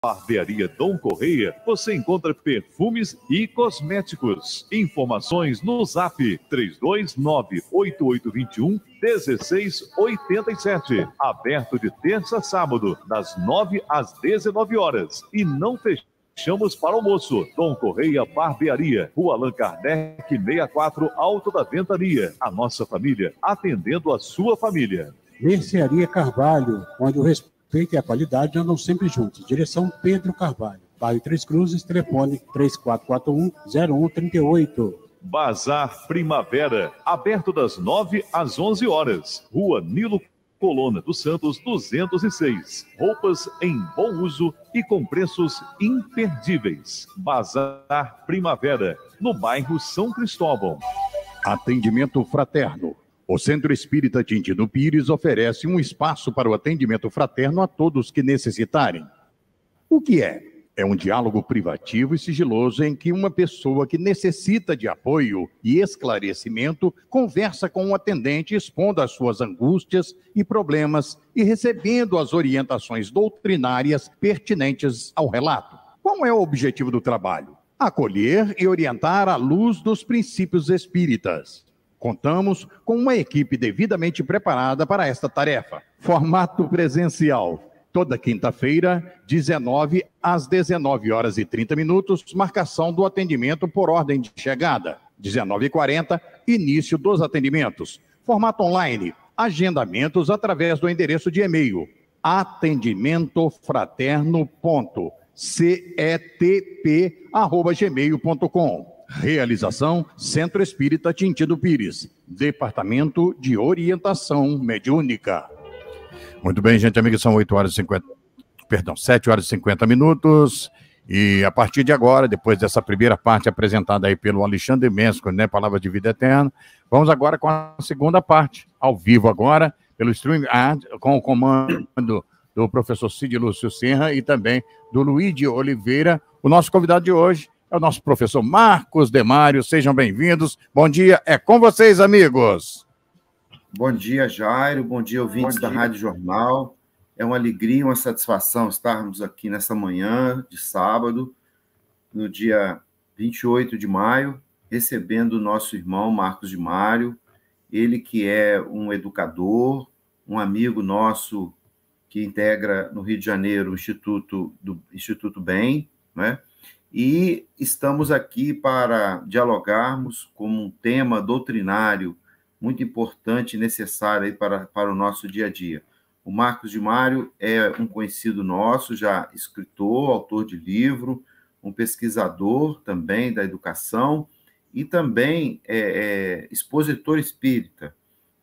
Barbearia Dom Correia, você encontra perfumes e cosméticos. Informações no Zap 329-8821-1687. Aberto de terça a sábado, das 9 às 19 horas. E não fechamos para almoço. Dom Correia Barbearia, Rua Allan Kardec 64, Alto da Ventania. A nossa família atendendo a sua família. Mercearia Carvalho, onde o respeito e a qualidade andam sempre juntos. Direção Pedro Carvalho. Bairro Três Cruzes, telefone 3441-0138. Bazar Primavera, aberto das 9 às 11 horas. Rua Nilo Colonna dos Santos, 206. Roupas em bom uso e com preços imperdíveis. Bazar Primavera, no bairro São Cristóvão. Atendimento fraterno. O Centro Espírita Tintino Pires oferece um espaço para o atendimento fraterno a todos que necessitarem. O que é? É um diálogo privativo e sigiloso em que uma pessoa que necessita de apoio e esclarecimento conversa com um atendente expondo as suas angústias e problemas e recebendo as orientações doutrinárias pertinentes ao relato. Qual é o objetivo do trabalho? Acolher e orientar à luz dos princípios espíritas. Contamos com uma equipe devidamente preparada para esta tarefa. Formato presencial. Toda quinta-feira, 19 às 19 horas e 30 minutos, marcação do atendimento por ordem de chegada. 19h40, início dos atendimentos. Formato online. Agendamentos através do endereço de e-mail atendimentofraterno.cetp@gmail.com. Realização Centro Espírita Tintino Pires, Departamento de Orientação Mediúnica. Muito bem, gente, amigos, são 7 horas e 50 minutos. E a partir de agora, depois dessa primeira parte apresentada aí pelo Alexandre Mesco, né, Palavra de Vida Eterna, vamos agora com a segunda parte, ao vivo agora, pelo streaming, com o comando do professor Cid Lúcio Serra e também do Luíde Oliveira. O nosso convidado de hoje é o nosso professor Marcos Demário. Sejam bem-vindos. Bom dia, é com vocês, amigos. Bom dia, Jairo. Bom dia, ouvintes da Rádio Jornal. É uma alegria, uma satisfação estarmos aqui nessa manhã de sábado, no dia 28 de maio, recebendo o nosso irmão Marcos Demário, ele que é um educador, um amigo nosso que integra no Rio de Janeiro o Instituto BEM, né? E estamos aqui para dialogarmos como um tema doutrinário muito importante e necessário aí para o nosso dia a dia. O Marcos Demário é um conhecido nosso, já escritor, autor de livro, um pesquisador também da educação e também expositor espírita.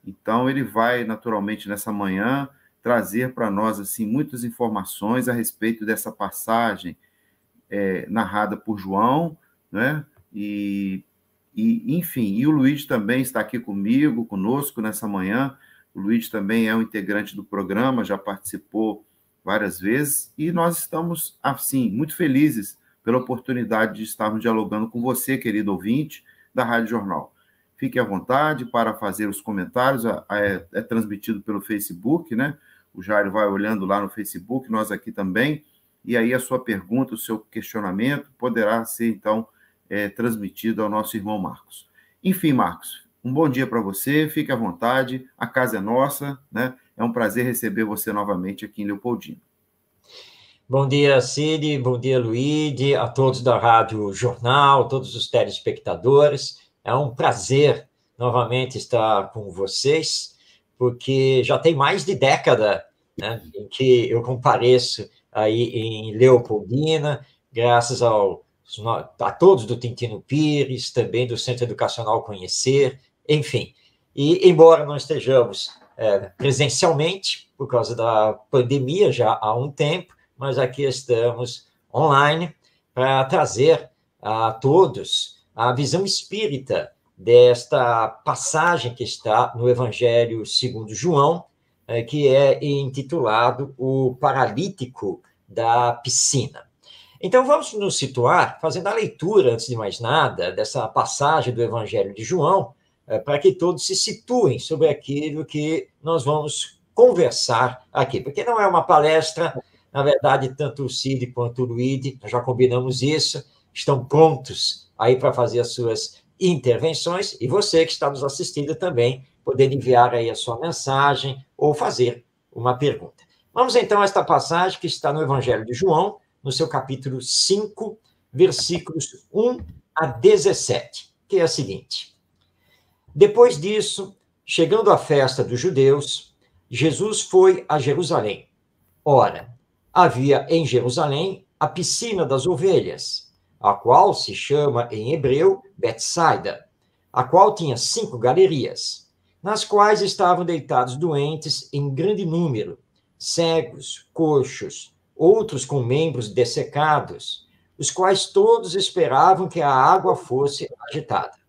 Então, ele vai, naturalmente, nessa manhã, trazer para nós assim, muitas informações a respeito dessa passagem narrada por João, né? Enfim, e o Luiz também está aqui conosco nessa manhã. O Luiz também é um integrante do programa, já participou várias vezes, e nós estamos, assim, muito felizes pela oportunidade de estarmos dialogando com você, querido ouvinte da Rádio Jornal. Fique à vontade para fazer os comentários, é transmitido pelo Facebook, né? O Jairo vai olhando lá no Facebook, nós aqui também, e aí a sua pergunta, o seu questionamento poderá ser, então, transmitido ao nosso irmão Marcos. Enfim, Marcos, um bom dia para você, fique à vontade, a casa é nossa, né? É um prazer receber você novamente aqui em Leopoldina. Bom dia, Cid, bom dia, Luíde, a todos da Rádio Jornal, todos os telespectadores. É um prazer novamente estar com vocês, porque já tem mais de década, né, em que eu compareço aí em Leopoldina, graças a todos do Tintino Pires, também do Centro Educacional Conhecer, enfim. E, embora não estejamos presencialmente, por causa da pandemia já há um tempo, mas aqui estamos online para trazer a todos a visão espírita desta passagem que está no Evangelho segundo João, que é intitulado O Paralítico da Piscina. Então, vamos nos situar, fazendo a leitura, antes de mais nada, dessa passagem do Evangelho de João, para que todos se situem sobre aquilo que nós vamos conversar aqui, porque não é uma palestra Na verdade, tanto o Cid quanto o Luíde, nós já combinamos isso, estão prontos aí para fazer as suas intervenções, e você que está nos assistindo também, poder enviar aí a sua mensagem ou fazer uma pergunta. Vamos então a esta passagem que está no Evangelho de João, no seu capítulo 5, versículos 1 a 17, que é a seguinte: Depois disso, chegando à festa dos judeus, Jesus foi a Jerusalém. Ora, havia em Jerusalém a piscina das ovelhas, a qual se chama em hebreu Betsaida, a qual tinha 5 galerias, nas quais estavam deitados doentes em grande número, cegos, coxos, outros com membros dessecados, os quais todos esperavam que a água fosse agitada.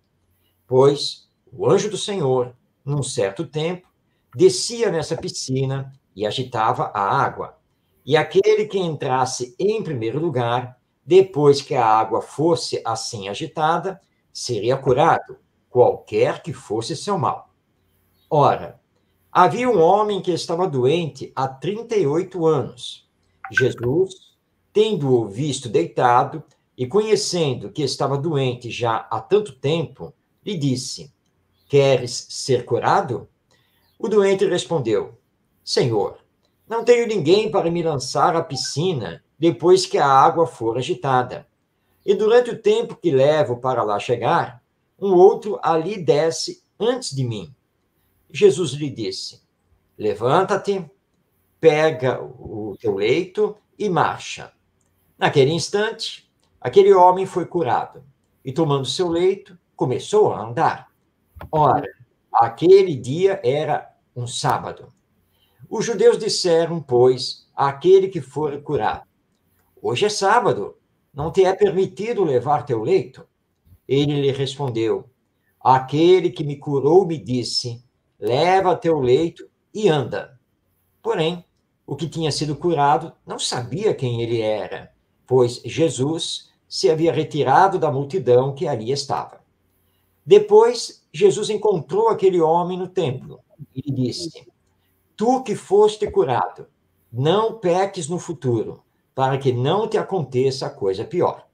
Pois o anjo do Senhor, num certo tempo, descia nessa piscina e agitava a água. E aquele que entrasse em primeiro lugar, depois que a água fosse assim agitada, seria curado, qualquer que fosse seu mal. Ora, havia um homem que estava doente há 38 anos. Jesus, tendo-o visto deitado e conhecendo que estava doente já há tanto tempo, lhe disse: Queres ser curado? O doente respondeu: Senhor, não tenho ninguém para me lançar à piscina depois que a água for agitada. E durante o tempo que levo para lá chegar, um outro ali desce antes de mim. Jesus lhe disse: Levanta-te, pega o teu leito e marcha. Naquele instante, aquele homem foi curado e, tomando seu leito, começou a andar. Ora, aquele dia era um sábado. Os judeus disseram, pois, àquele que for curado: Hoje é sábado, não te é permitido levar teu leito? Ele lhe respondeu: Aquele que me curou me disse: Leva teu leito e anda. Porém, o que tinha sido curado não sabia quem ele era, pois Jesus se havia retirado da multidão que ali estava. Depois, Jesus encontrou aquele homem no templo e lhe disse: Tu que foste curado, não peques no futuro, para que não te aconteça a coisa pior.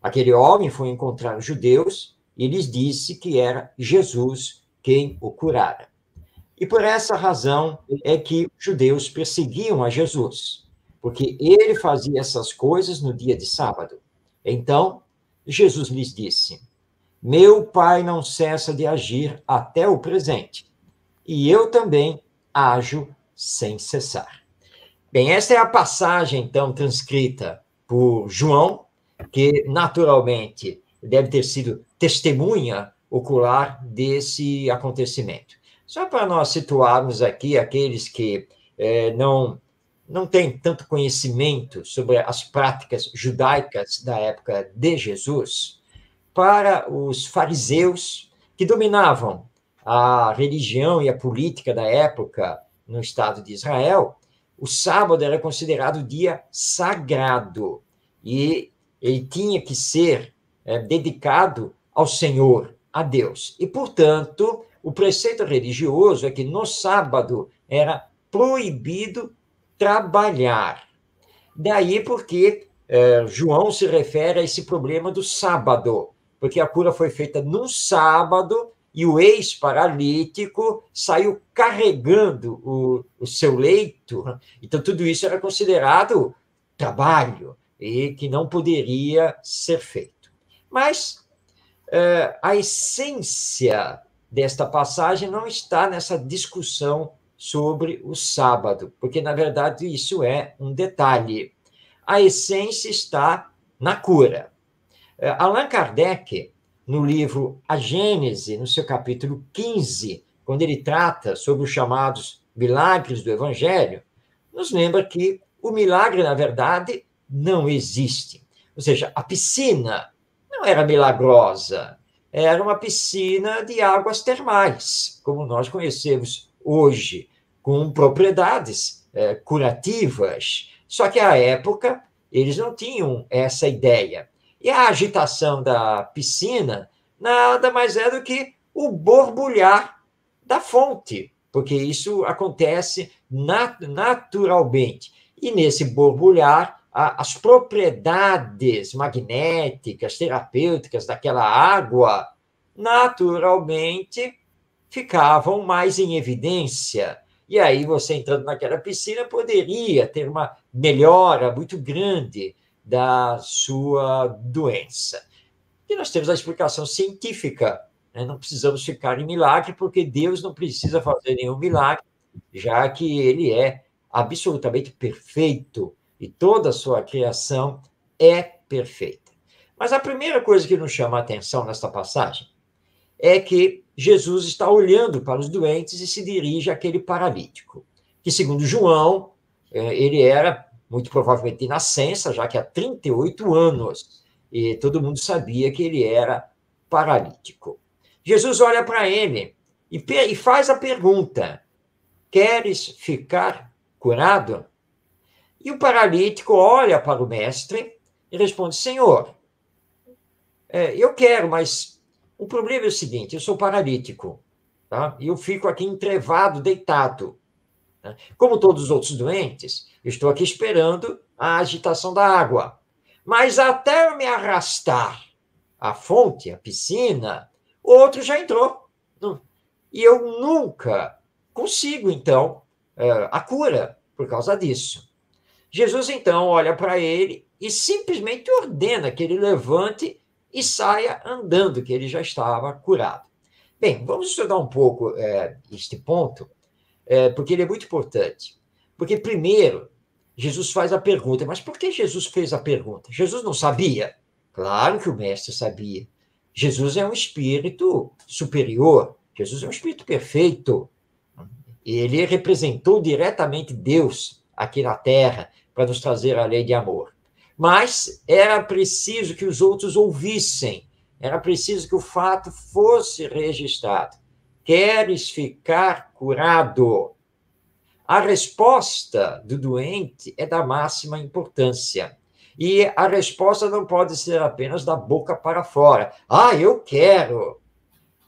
Aquele homem foi encontrar os judeus e lhes disse que era Jesus quem o curara. E por essa razão é que os judeus perseguiam a Jesus, porque ele fazia essas coisas no dia de sábado. Então, Jesus lhes disse: Meu Pai não cessa de agir até o presente, e eu também ajo sem cessar. Bem, essa é a passagem, então, transcrita por João, que naturalmente deve ter sido testemunha ocular desse acontecimento. Só para nós situarmos aqui aqueles que não têm tanto conhecimento sobre as práticas judaicas da época de Jesus, para os fariseus que dominavam a religião e a política da época no Estado de Israel, o sábado era considerado dia sagrado e ele tinha que ser dedicado ao Senhor, a Deus. E, portanto, o preceito religioso é que no sábado era proibido trabalhar. Daí porque João se refere a esse problema do sábado, porque a cura foi feita num sábado e o ex-paralítico saiu carregando o seu leito. Então, tudo isso era considerado trabalho e que não poderia ser feito. Mas a essência desta passagem não está nessa discussão sobre o sábado, porque, na verdade, isso é um detalhe. A essência está na cura. Allan Kardec, no livro A Gênese, no seu capítulo 15, quando ele trata sobre os chamados milagres do Evangelho, nos lembra que o milagre, na verdade, não existe. Ou seja, a piscina não era milagrosa, era uma piscina de águas termais, como nós conhecemos hoje, com propriedades curativas. Só que, à época, eles não tinham essa ideia. E a agitação da piscina nada mais é do que o borbulhar da fonte, porque isso acontece naturalmente. E nesse borbulhar, as propriedades magnéticas, terapêuticas daquela água, naturalmente, ficavam mais em evidência. E aí, você entrando naquela piscina, poderia ter uma melhora muito grande da sua doença. E nós temos a explicação científica, né? Não precisamos ficar em milagre, porque Deus não precisa fazer nenhum milagre, já que ele é absolutamente perfeito e toda a sua criação é perfeita. Mas a primeira coisa que nos chama a atenção nesta passagem é que Jesus está olhando para os doentes e se dirige àquele paralítico, que, segundo João, ele era muito provavelmente de nascença, já que há 38 anos, e todo mundo sabia que ele era paralítico. Jesus olha para ele e faz a pergunta: queres ficar curado? E o paralítico olha para o mestre e responde: Senhor, eu quero, mas o problema é o seguinte, eu sou paralítico, tá? E eu fico aqui entrevado, deitado. Né? Como todos os outros doentes, eu estou aqui esperando a agitação da água. Mas até eu me arrastar à fonte, à piscina, o outro já entrou. E eu nunca consigo, então, a cura por causa disso. Jesus, então, olha para ele e simplesmente ordena que ele levante e saia andando, que ele já estava curado. Bem, vamos estudar um pouco este ponto, porque ele é muito importante. Porque, primeiro, Jesus faz a pergunta. Mas por que Jesus fez a pergunta? Jesus não sabia? Claro que o mestre sabia. Jesus é um espírito superior. Jesus é um espírito perfeito. Ele representou diretamente Deus aqui na Terra para nos trazer a lei de amor. Mas era preciso que os outros ouvissem. Era preciso que o fato fosse registrado. Queres ficar curado? A resposta do doente é da máxima importância. E a resposta não pode ser apenas da boca para fora. Ah, eu quero.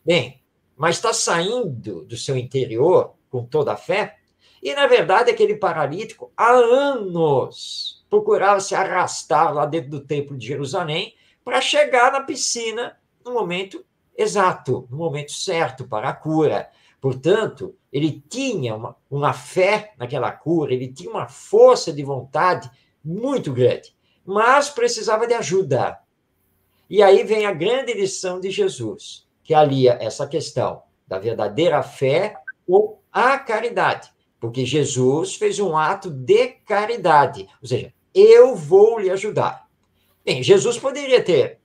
Bem, mas está saindo do seu interior com toda a fé? E, na verdade, aquele paralítico, há anos, procurava se arrastar lá dentro do templo de Jerusalém para chegar na piscina no momento exato, no momento certo para a cura. Portanto, ele tinha uma fé naquela cura, ele tinha uma força de vontade muito grande, mas precisava de ajuda. E aí vem a grande lição de Jesus, que alia essa questão da verdadeira fé ou a caridade, porque Jesus fez um ato de caridade, ou seja, eu vou lhe ajudar. Bem, Jesus poderia ter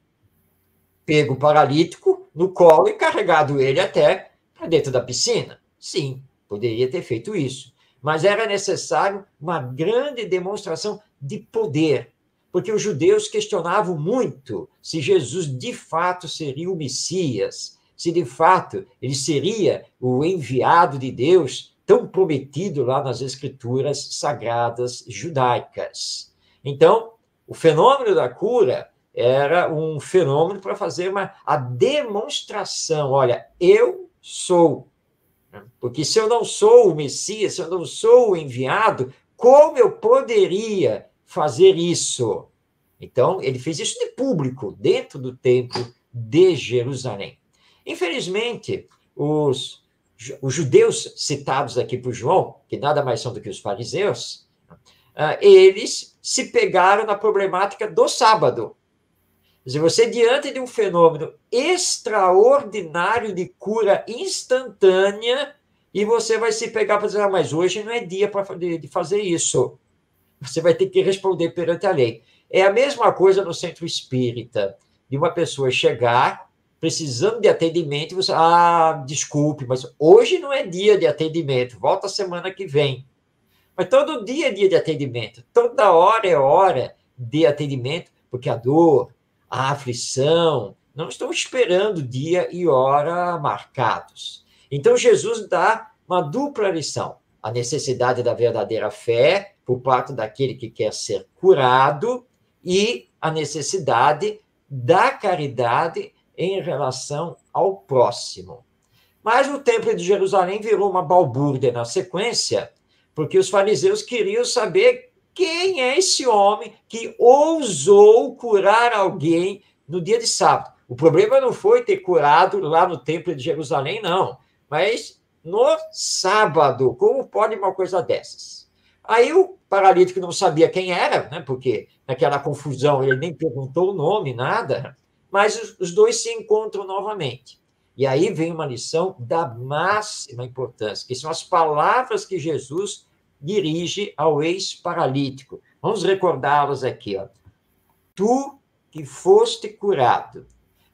pego o paralítico no colo e carregado ele até para dentro da piscina. Sim, poderia ter feito isso. Mas era necessário uma grande demonstração de poder, porque os judeus questionavam muito se Jesus de fato seria o Messias, se de fato ele seria o enviado de Deus, tão prometido lá nas escrituras sagradas judaicas. Então, o fenômeno da cura era um fenômeno para fazer a demonstração. Olha, eu sou. Porque se eu não sou o Messias, se eu não sou o enviado, como eu poderia fazer isso? Então, ele fez isso de público, dentro do templo de Jerusalém. Infelizmente, os judeus citados aqui por João, que nada mais são do que os fariseus, eles se pegaram na problemática do sábado. Quer dizer, você, diante de um fenômeno extraordinário de cura instantânea, e você vai se pegar para dizer, mas hoje não é dia de fazer isso. Você vai ter que responder perante a lei. É a mesma coisa no centro espírita, de uma pessoa chegar precisando de atendimento, e você, desculpe, mas hoje não é dia de atendimento, volta a semana que vem. Mas todo dia é dia de atendimento, toda hora é hora de atendimento, porque a dor, a aflição, não estão esperando dia e hora marcados. Então, Jesus dá uma dupla lição. A necessidade da verdadeira fé por parte daquele que quer ser curado e a necessidade da caridade em relação ao próximo. Mas o templo de Jerusalém virou uma balbúrdia na sequência, porque os fariseus queriam saber quem é esse homem que ousou curar alguém no dia de sábado? O problema não foi ter curado lá no Templo de Jerusalém, não. Mas no sábado, como pode uma coisa dessas? Aí o paralítico não sabia quem era, né? Porque naquela confusão ele nem perguntou o nome, nada. Mas os dois se encontram novamente. E aí vem uma lição da máxima importância, que são as palavras que Jesus dirige ao ex-paralítico. Vamos recordá-las aqui. Ó. Tu que foste curado,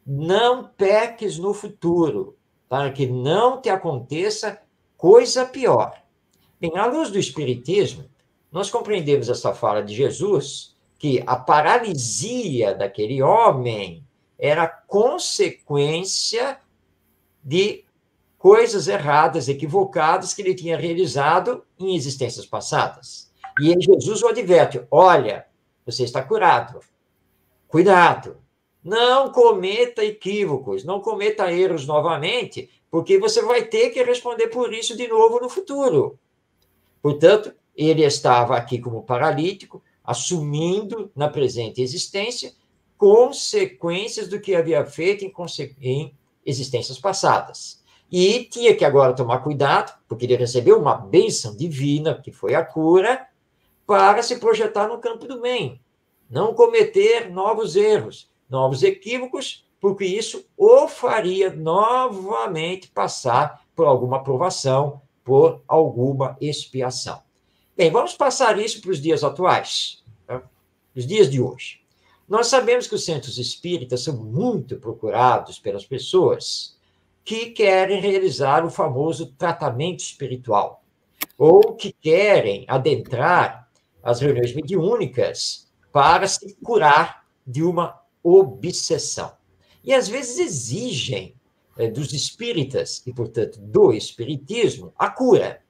não peques no futuro, para que não te aconteça coisa pior. Bem, à luz do Espiritismo, nós compreendemos essa fala de Jesus, que a paralisia daquele homem era consequência de coisas erradas, equivocadas que ele tinha realizado em existências passadas. E aí Jesus o adverte, olha, você está curado, cuidado, não cometa equívocos, não cometa erros novamente, porque você vai ter que responder por isso de novo no futuro. Portanto, ele estava aqui como paralítico, assumindo na presente existência consequências do que havia feito em existências passadas. E tinha que agora tomar cuidado, porque ele recebeu uma bênção divina, que foi a cura, para se projetar no campo do bem. Não cometer novos erros, novos equívocos, porque isso o faria novamente passar por alguma provação, por alguma expiação. Bem, vamos passar isso para os dias atuais, tá? Os dias de hoje. Nós sabemos que os centros espíritas são muito procurados pelas pessoas que querem realizar o famoso tratamento espiritual, ou que querem adentrar as reuniões mediúnicas para se curar de uma obsessão. E, às vezes, exigem dos espíritas, e, portanto, do espiritismo, a cura.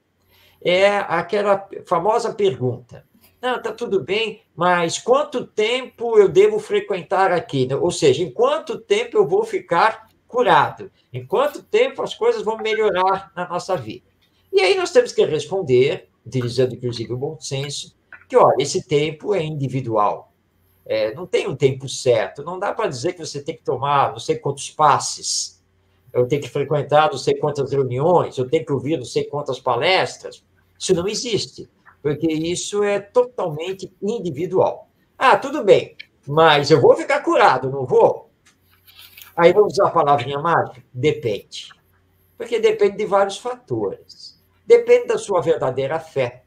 É aquela famosa pergunta, não, está tudo bem, mas quanto tempo eu devo frequentar aqui? Ou seja, em quanto tempo eu vou ficar curado? Em quanto tempo as coisas vão melhorar na nossa vida? E aí nós temos que responder, utilizando inclusive o bom senso, que, olha, esse tempo é individual. Não tem um tempo certo. Não dá para dizer que você tem que tomar não sei quantos passes, eu tenho que frequentar não sei quantas reuniões, eu tenho que ouvir não sei quantas palestras. Isso não existe, porque isso é totalmente individual. Ah, tudo bem, mas eu vou ficar curado, não vou? Aí vamos usar a palavrinha mágica? Depende. Porque depende de vários fatores. Depende da sua verdadeira fé.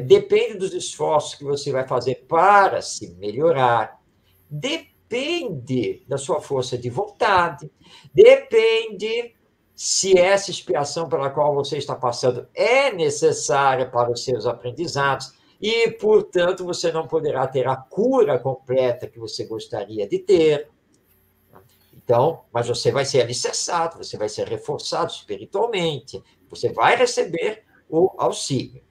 Depende dos esforços que você vai fazer para se melhorar. Depende da sua força de vontade. Depende se essa expiação pela qual você está passando é necessária para os seus aprendizados e, portanto, você não poderá ter a cura completa que você gostaria de ter. Então, mas você vai ser alicerçado, você vai ser reforçado espiritualmente, você vai receber o auxílio.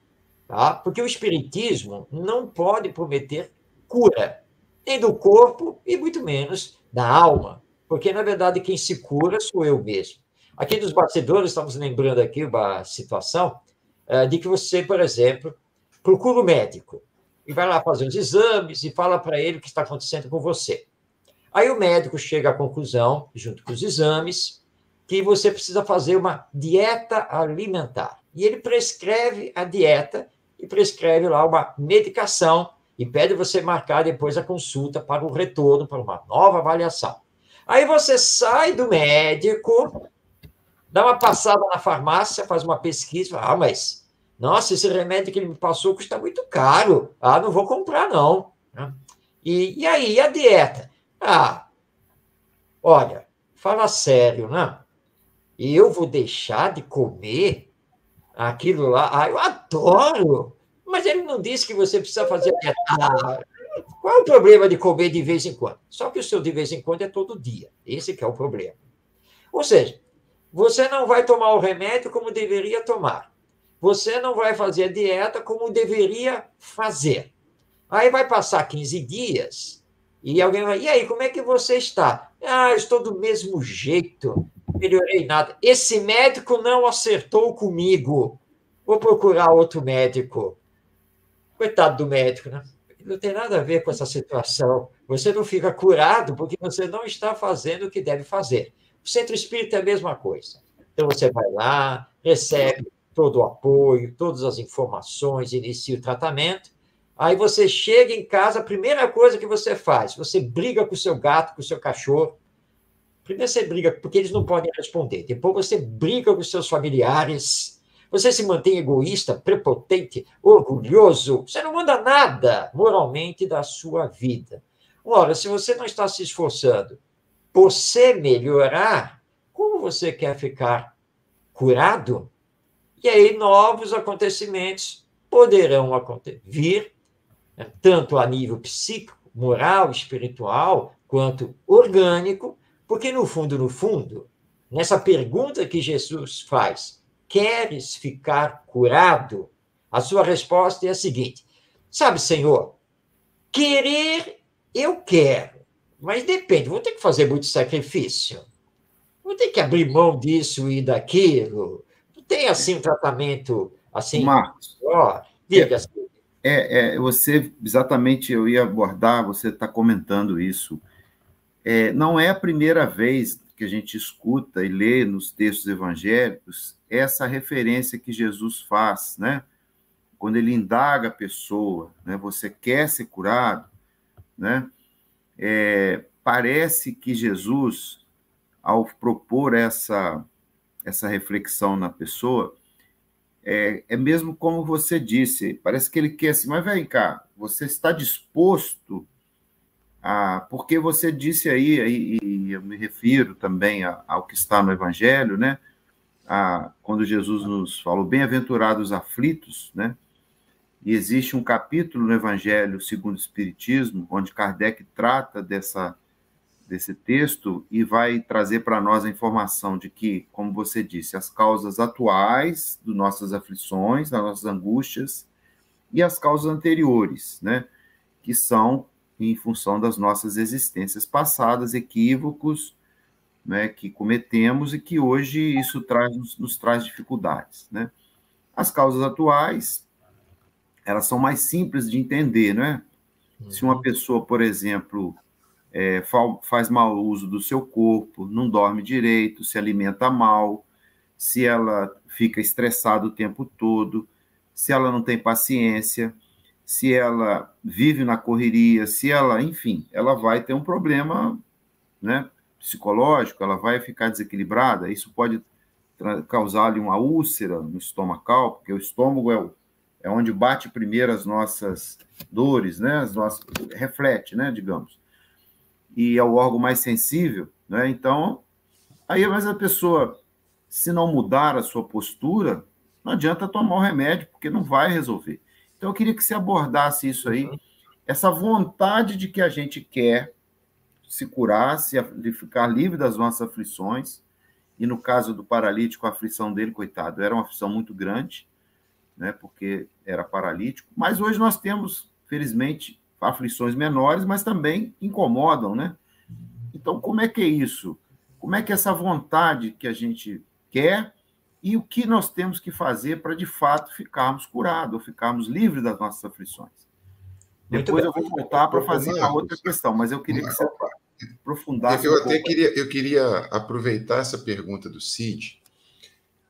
Tá? Porque o espiritismo não pode prometer cura, nem do corpo e muito menos da alma, porque, na verdade, quem se cura sou eu mesmo. Aqui nos bastidores, estamos lembrando aqui uma situação de que você, por exemplo, procura o médico e vai lá fazer os exames e fala para ele o que está acontecendo com você. Aí o médico chega à conclusão, junto com os exames, que você precisa fazer uma dieta alimentar. E ele prescreve a dieta e prescreve lá uma medicação e pede você marcar depois a consulta para o retorno, para uma nova avaliação. Aí você sai do médico, dá uma passada na farmácia, faz uma pesquisa, mas, nossa, esse remédio que ele me passou custa muito caro, não vou comprar, não. E aí, a dieta? Olha, fala sério, né? Eu vou deixar de comer aquilo lá? Eu adoro! Mas ele não disse que você precisa fazer a dieta. Qual é o problema de comer de vez em quando? Só que o seu de vez em quando é todo dia. Esse que é o problema. Ou seja, você não vai tomar o remédio como deveria tomar. Você não vai fazer a dieta como deveria fazer. Aí vai passar 15 dias e alguém vai... E aí, como é que você está? Estou do mesmo jeito. Melhorei nada. Esse médico não acertou comigo. Vou procurar outro médico. Coitado do médico, né? Não tem nada a ver com essa situação. Você não fica curado porque você não está fazendo o que deve fazer. O centro espírita é a mesma coisa. Então, você vai lá, recebe todo o apoio, todas as informações, inicia o tratamento. Aí você chega em casa, a primeira coisa que você faz, você briga com o seu gato, com o seu cachorro. Primeiro você briga porque eles não podem responder. Depois você briga com os seus familiares. Você se mantém egoísta, prepotente, orgulhoso. Você não manda nada moralmente da sua vida. Ora, se você não está se esforçando por se melhorar, como você quer ficar curado? E aí novos acontecimentos poderão vir, né, tanto a nível psíquico, moral, espiritual, quanto orgânico, porque no fundo, nessa pergunta que Jesus faz, queres ficar curado? A sua resposta é a seguinte: sabe, Senhor, querer eu quero, mas depende, vou ter que fazer muito sacrifício, vou ter que abrir mão disso e daquilo, não tem assim um tratamento assim. Marcos, diga assim. Você, exatamente, eu ia abordar, você está comentando isso. Não é a primeira vez que a gente escuta e lê nos textos evangélicos essa referência que Jesus faz, né? Quando ele indaga a pessoa, né? Você quer ser curado, né? Parece que Jesus, ao propor essa reflexão na pessoa, é mesmo como você disse, parece que ele quer assim, mas vem cá, você está disposto a... Porque você disse aí, e eu me refiro também ao que está no Evangelho, né? Quando Jesus nos falou, bem-aventurados aflitos, né? E existe um capítulo no Evangelho segundo o Espiritismo, onde Kardec trata desse texto e vai trazer para nós a informação de que, como você disse, as causas atuais das nossas aflições, das nossas angústias, e as causas anteriores, né? Que são em função das nossas existências passadas, equívocos, né, que cometemos e que hoje isso nos traz dificuldades, né? As causas atuais, elas são mais simples de entender, né? Se uma pessoa, por exemplo, faz mau uso do seu corpo, não dorme direito, se alimenta mal, se ela fica estressada o tempo todo, se ela não tem paciência, se ela vive na correria, se ela, enfim, ela vai ter um problema, né, psicológico, ela vai ficar desequilibrada, isso pode causar-lhe uma úlcera no estomacal, porque o estômago é onde bate primeiro as nossas dores, né, reflete, né, digamos, e é o órgão mais sensível, né, então, aí, mas a pessoa, se não mudar a sua postura, não adianta tomar o remédio, porque não vai resolver. Então, eu queria que você abordasse isso aí, essa vontade de que a gente quer se curar, de ficar livre das nossas aflições, e no caso do paralítico, a aflição dele, coitado, era uma aflição muito grande, né, porque era paralítico, mas hoje nós temos, felizmente, aflições menores, mas também incomodam, né? Então, como é que é isso? Como é que é essa vontade que a gente quer e o que nós temos que fazer para, de fato, ficarmos curados, ou ficarmos livres das nossas aflições? Depois eu vou voltar para fazer a outra questão, mas eu queria que você aprofundasse Eu queria aproveitar essa pergunta do Cid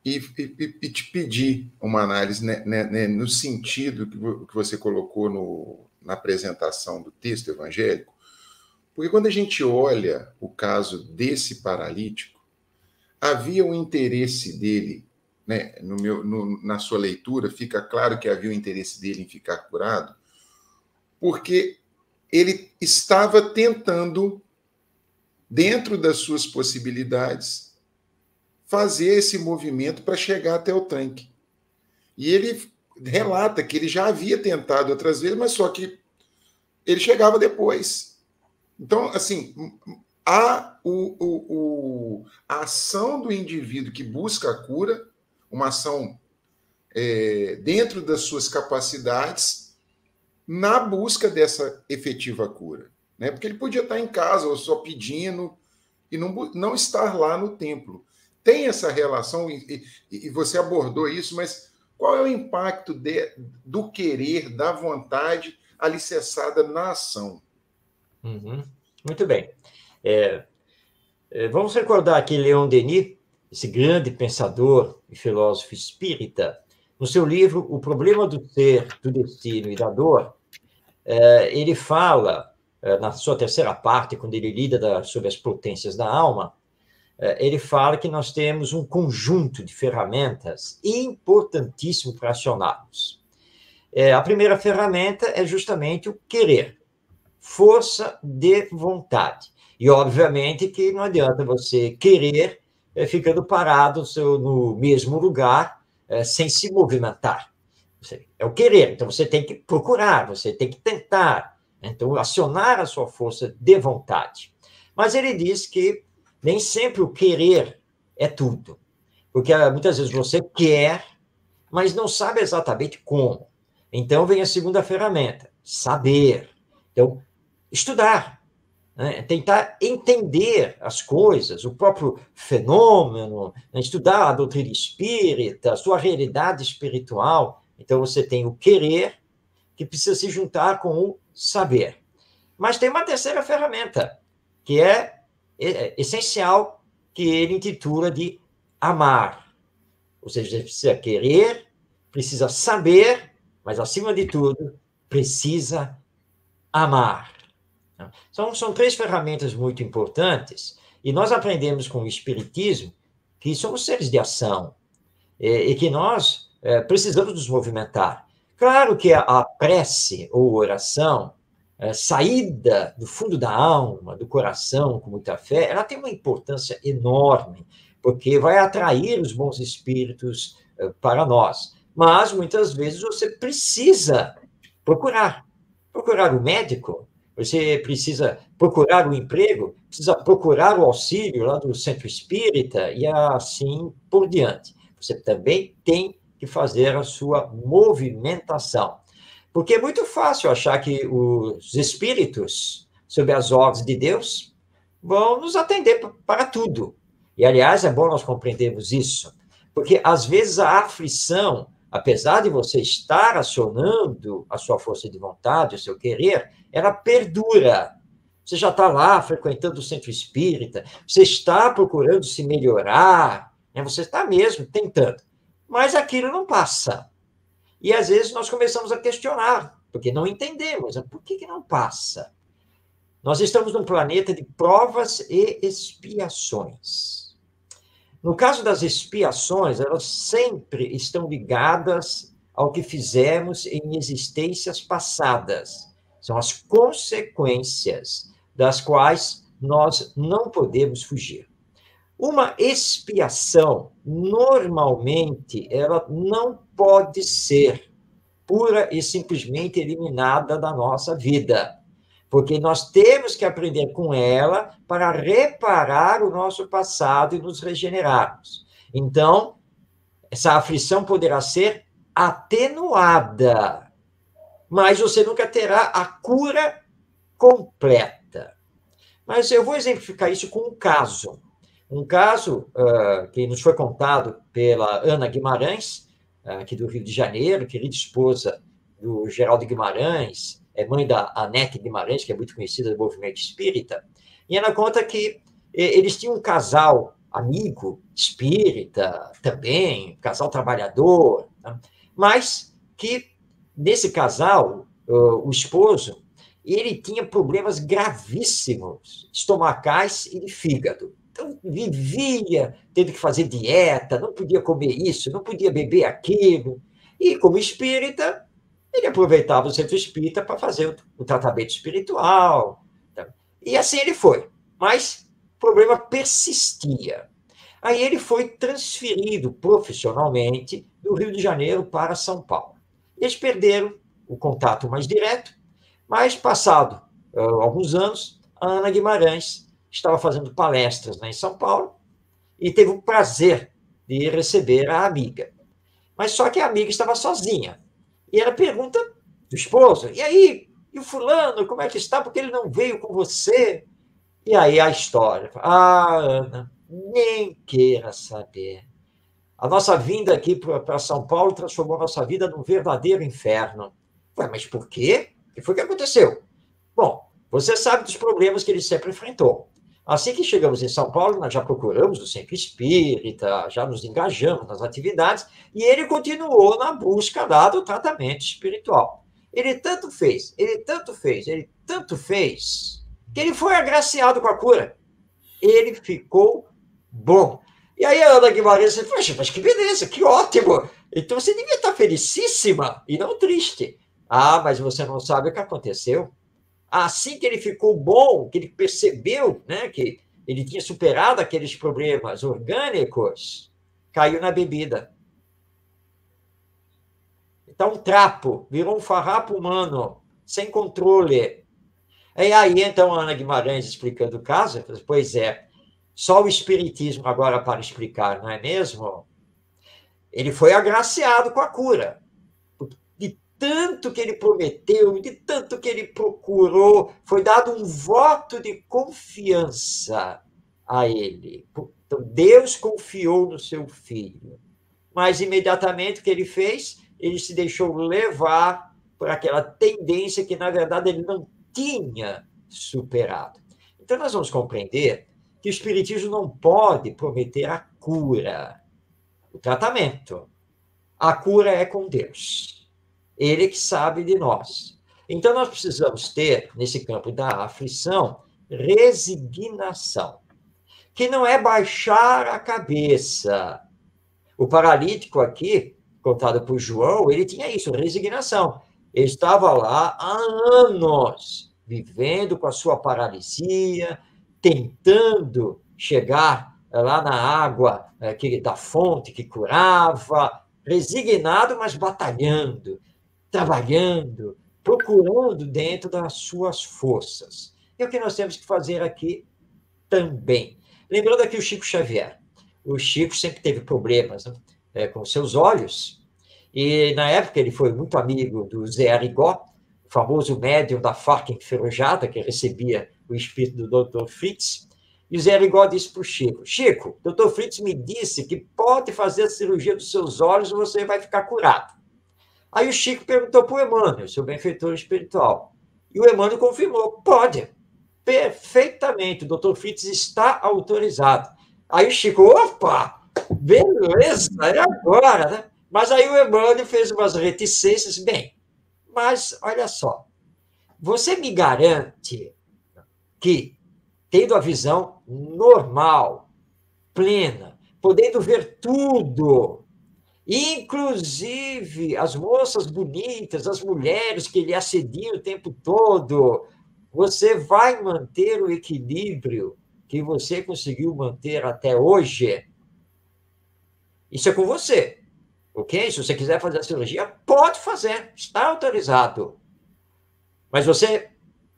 e te pedir uma análise, né, no sentido que você colocou na apresentação do texto evangélico, porque quando a gente olha o caso desse paralítico, havia um interesse dele, né, na sua leitura, fica claro que havia um interesse dele em ficar curado, porque ele estava tentando, dentro das suas possibilidades, fazer esse movimento para chegar até o tanque. E ele relata que ele já havia tentado outras vezes, mas só que ele chegava depois. Então, assim, a ação do indivíduo que busca a cura, uma ação dentro das suas capacidades, na busca dessa efetiva cura, né? Porque ele podia estar em casa ou só pedindo e não estar lá no templo. Tem essa relação, e você abordou isso, mas qual é o impacto do querer, da vontade alicerçada na ação? Uhum. Muito bem. Vamos recordar aqui Leon Denis, esse grande pensador e filósofo espírita, no seu livro O Problema do Ser, do Destino e da Dor, ele fala, na sua terceira parte, quando ele lida sobre as potências da alma, ele fala que nós temos um conjunto de ferramentas importantíssimo para acionarmos. A primeira ferramenta é justamente o querer, força de vontade. E, obviamente, que não adianta você querer ficando parado no mesmo lugar, sem se movimentar. É o querer, então você tem que procurar, você tem que tentar, então acionar a sua força de vontade. Mas ele diz que nem sempre o querer é tudo, porque muitas vezes você quer, mas não sabe exatamente como. Então vem a segunda ferramenta, saber. Então, estudar, né? Tentar entender as coisas, o próprio fenômeno, né? Estudar a doutrina espírita, a sua realidade espiritual. Então, você tem o querer, que precisa se juntar com o saber. Mas tem uma terceira ferramenta, que é essencial, que ele intitula de amar. Ou seja, você precisa querer, precisa saber, mas, acima de tudo, precisa amar. São três ferramentas muito importantes, e nós aprendemos com o Espiritismo que somos seres de ação, e que nós precisamos nos movimentar. Claro que a prece ou oração, saída do fundo da alma, do coração, com muita fé, ela tem uma importância enorme, porque vai atrair os bons espíritos para nós. Mas, muitas vezes, você precisa procurar o médico, você precisa procurar o emprego, precisa procurar o auxílio lá do centro espírita e assim por diante. Você também tem que fazer a sua movimentação. Porque é muito fácil achar que os espíritos, sob as ordens de Deus, vão nos atender para tudo. E, aliás, é bom nós compreendermos isso, porque, às vezes, a aflição, apesar de você estar acionando a sua força de vontade, o seu querer, ela perdura. Você já está lá frequentando o centro espírita, você está procurando se melhorar, né? Você está mesmo tentando, mas aquilo não passa. E, às vezes, nós começamos a questionar, porque não entendemos. Por que não passa? Nós estamos num planeta de provas e expiações. No caso das expiações, elas sempre estão ligadas ao que fizemos em existências passadas. São as consequências das quais nós não podemos fugir. Uma expiação, normalmente, ela não pode ser pura e simplesmente eliminada da nossa vida, porque nós temos que aprender com ela para reparar o nosso passado e nos regenerarmos. Então, essa aflição poderá ser atenuada, mas você nunca terá a cura completa. Mas eu vou exemplificar isso com um caso que nos foi contado pela Ana Guimarães, aqui do Rio de Janeiro, querida esposa do Geraldo Guimarães, é mãe da Anete Guimarães, que é muito conhecida do movimento espírita, e ela conta que eles tinham um casal amigo espírita também, um casal trabalhador, né? Mas que, nesse casal, o esposo, ele tinha problemas gravíssimos, estomacais e de fígado. Então, vivia tendo que fazer dieta, não podia comer isso, não podia beber aquilo. E, como espírita, ele aproveitava o centro espírita para fazer o tratamento espiritual. Tá? E assim ele foi. Mas o problema persistia. Aí ele foi transferido profissionalmente do Rio de Janeiro para São Paulo. Eles perderam o contato mais direto, mas, passado alguns anos, a Ana Guimarães estava fazendo palestras em São Paulo e teve o prazer de receber a amiga. Mas só que a amiga estava sozinha. E ela pergunta do esposo, e aí, e o fulano, como é que está? Porque ele não veio com você? E aí a história, Ana, nem queira saber. A nossa vinda aqui para São Paulo transformou a nossa vida num verdadeiro inferno. Ué, mas por quê? O que foi que aconteceu? Bom, você sabe dos problemas que ele sempre enfrentou. Assim que chegamos em São Paulo, nós já procuramos o centro espírita, já nos engajamos nas atividades, e ele continuou na busca lá do tratamento espiritual. Ele tanto fez, que ele foi agraciado com a cura. Ele ficou bom. E aí a Ana Guimarães disse, poxa, mas que beleza, que ótimo. Então você devia estar felicíssima e não triste. Ah, mas você não sabe o que aconteceu. Assim que ele ficou bom, que ele percebeu, né, que ele tinha superado aqueles problemas orgânicos, caiu na bebida. Então, um trapo, virou um farrapo humano, sem controle. E aí, então, a Ana Guimarães explicando o caso, pois é, só o Espiritismo agora para explicar, não é mesmo? Ele foi agraciado com a cura. De tanto que ele prometeu, de tanto que ele procurou, foi dado um voto de confiança a ele. Então, Deus confiou no seu filho. Mas, imediatamente, o que ele fez? Ele se deixou levar por aquela tendência que, na verdade, ele não tinha superado. Então, nós vamos compreender que o Espiritismo não pode prometer a cura, o tratamento. A cura é com Deus. Ele que sabe de nós. Então, nós precisamos ter, nesse campo da aflição, resignação, que não é baixar a cabeça. O paralítico aqui, contado por João, ele tinha isso, resignação. Ele estava lá há anos, vivendo com a sua paralisia, tentando chegar lá na água da fonte que curava, resignado, mas batalhando, trabalhando, procurando dentro das suas forças. E o que nós temos que fazer aqui também. Lembrando aqui o Chico Xavier. O Chico sempre teve problemas, né, com seus olhos, e na época ele foi muito amigo do Zé Arigó, o famoso médium da faca enferrujada, que recebia o espírito do Dr. Fritz, e o Zé Arigó disse para o Chico, Chico, o Dr. Fritz me disse que pode fazer a cirurgia dos seus olhos e você vai ficar curado. Aí o Chico perguntou para o Emmanuel, seu benfeitor espiritual, e o Emmanuel confirmou, pode, perfeitamente, o Dr. Fritz está autorizado. Aí o Chico, opa, beleza, é agora, né? Mas aí o Emmanuel fez umas reticências, bem, mas olha só, você me garante que, tendo a visão normal, plena, podendo ver tudo, inclusive as moças bonitas, as mulheres que lhe assediam o tempo todo, você vai manter o equilíbrio que você conseguiu manter até hoje? Isso é com você, ok? Se você quiser fazer a cirurgia, pode fazer, está autorizado. Mas você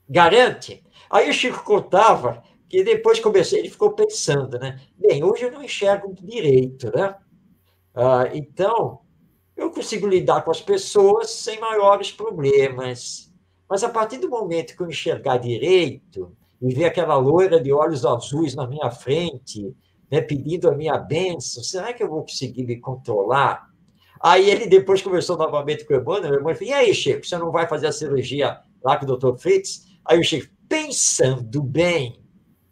garante? Aí o Chico contava que depois comecei, ele ficou pensando, né? Bem, hoje eu não enxergo direito, né? Então, eu consigo lidar com as pessoas sem maiores problemas. Mas a partir do momento que eu enxergar direito e ver aquela loira de olhos azuis na minha frente, né, pedindo a minha bênção, será que eu vou conseguir me controlar? Aí ele depois conversou novamente com o Emmanuel falou, e aí, Chico, você não vai fazer a cirurgia lá com o Dr. Fritz? Aí o Chico, pensando bem,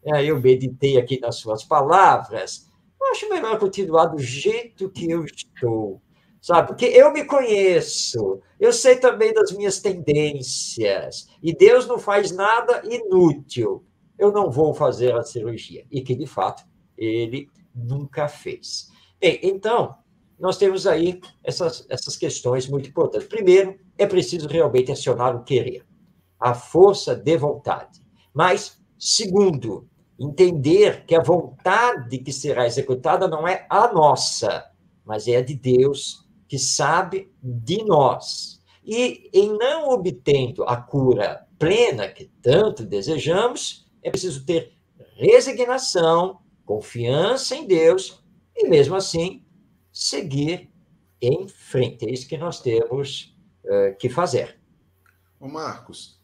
eu meditei aqui nas suas palavras, eu acho melhor continuar do jeito que eu estou, sabe? Porque eu me conheço, eu sei também das minhas tendências, e Deus não faz nada inútil. Eu não vou fazer a cirurgia. E que, de fato, ele nunca fez. Bem, então, nós temos aí essas questões muito importantes. Primeiro, é preciso realmente acionar o querer, a força de vontade. Mas, segundo, entender que a vontade que será executada não é a nossa, mas é a de Deus, que sabe de nós. E, em não obtendo a cura plena que tanto desejamos, é preciso ter resignação, confiança em Deus e, mesmo assim, seguir em frente. É isso que nós temos que fazer. Ô Marcos,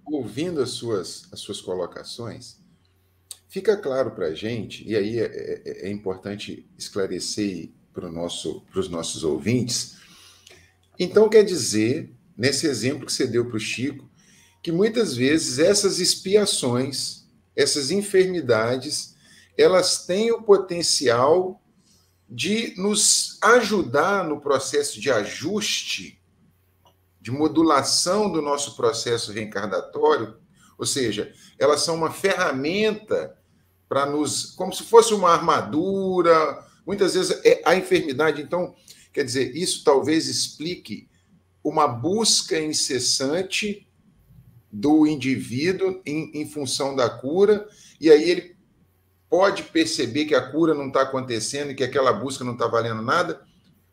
ouvindo as suas colocações, fica claro para a gente, e aí é importante esclarecer os nossos ouvintes. Então, quer dizer, nesse exemplo que você deu para o Chico, que muitas vezes essas expiações, essas enfermidades, elas têm o potencial de nos ajudar no processo de ajuste, de modulação do nosso processo reencarnatório, ou seja, elas são uma ferramenta para nos, como se fosse uma armadura, muitas vezes a enfermidade, então, quer dizer, isso talvez explique uma busca incessante do indivíduo em função da cura, e aí ele pode perceber que a cura não está acontecendo e que aquela busca não está valendo nada,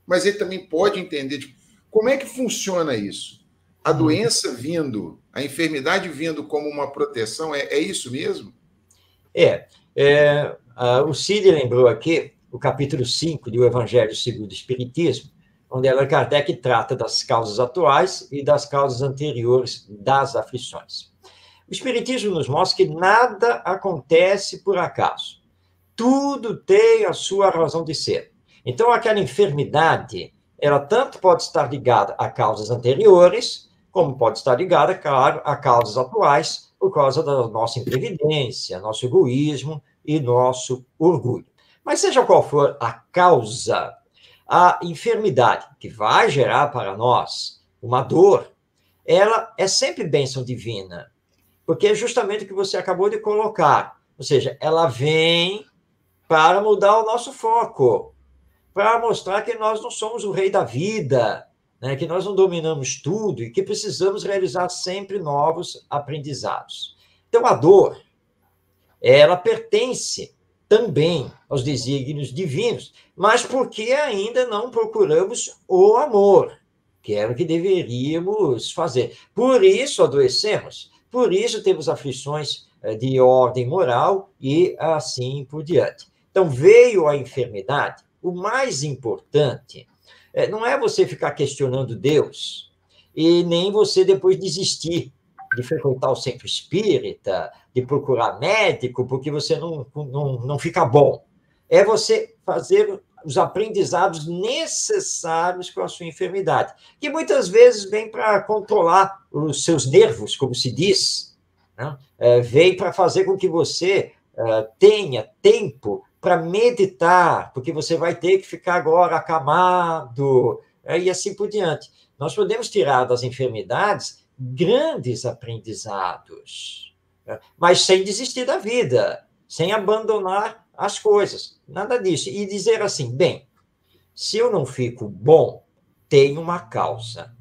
mas ele também pode entender tipo, como é que funciona isso. A doença vindo, a enfermidade vindo como uma proteção, é isso mesmo? O Cid lembrou aqui o capítulo 5 do Evangelho segundo o Espiritismo, onde Allan Kardec trata das causas atuais e das causas anteriores das aflições. O Espiritismo nos mostra que nada acontece por acaso. Tudo tem a sua razão de ser. Então, aquela enfermidade, ela tanto pode estar ligada a causas anteriores, como pode estar ligada, claro, a causas atuais, por causa da nossa imprevidência, nosso egoísmo e nosso orgulho. Mas seja qual for a causa, a enfermidade que vai gerar para nós uma dor, ela é sempre bênção divina, porque é justamente o que você acabou de colocar. Ou seja, ela vem para mudar o nosso foco, para mostrar que nós não somos o rei da vida, né, que nós não dominamos tudo e que precisamos realizar sempre novos aprendizados. Então, a dor, ela pertence também aos desígnios divinos, mas porque ainda não procuramos o amor, que era o que deveríamos fazer. Por isso adoecemos, por isso temos aflições de ordem moral e assim por diante. Então, veio a enfermidade. O mais importante não é você ficar questionando Deus e nem você depois desistir de frequentar o centro espírita, de procurar médico, porque você não fica bom. É você fazer os aprendizados necessários com a sua enfermidade, que muitas vezes vem para controlar os seus nervos, como se diz, né? Vem para fazer com que você tenha tempo para meditar, porque você vai ter que ficar agora acamado, e assim por diante. Nós podemos tirar das enfermidades grandes aprendizados, mas sem desistir da vida, sem abandonar as coisas, nada disso. E dizer assim, bem, se eu não fico bom, tem uma causa.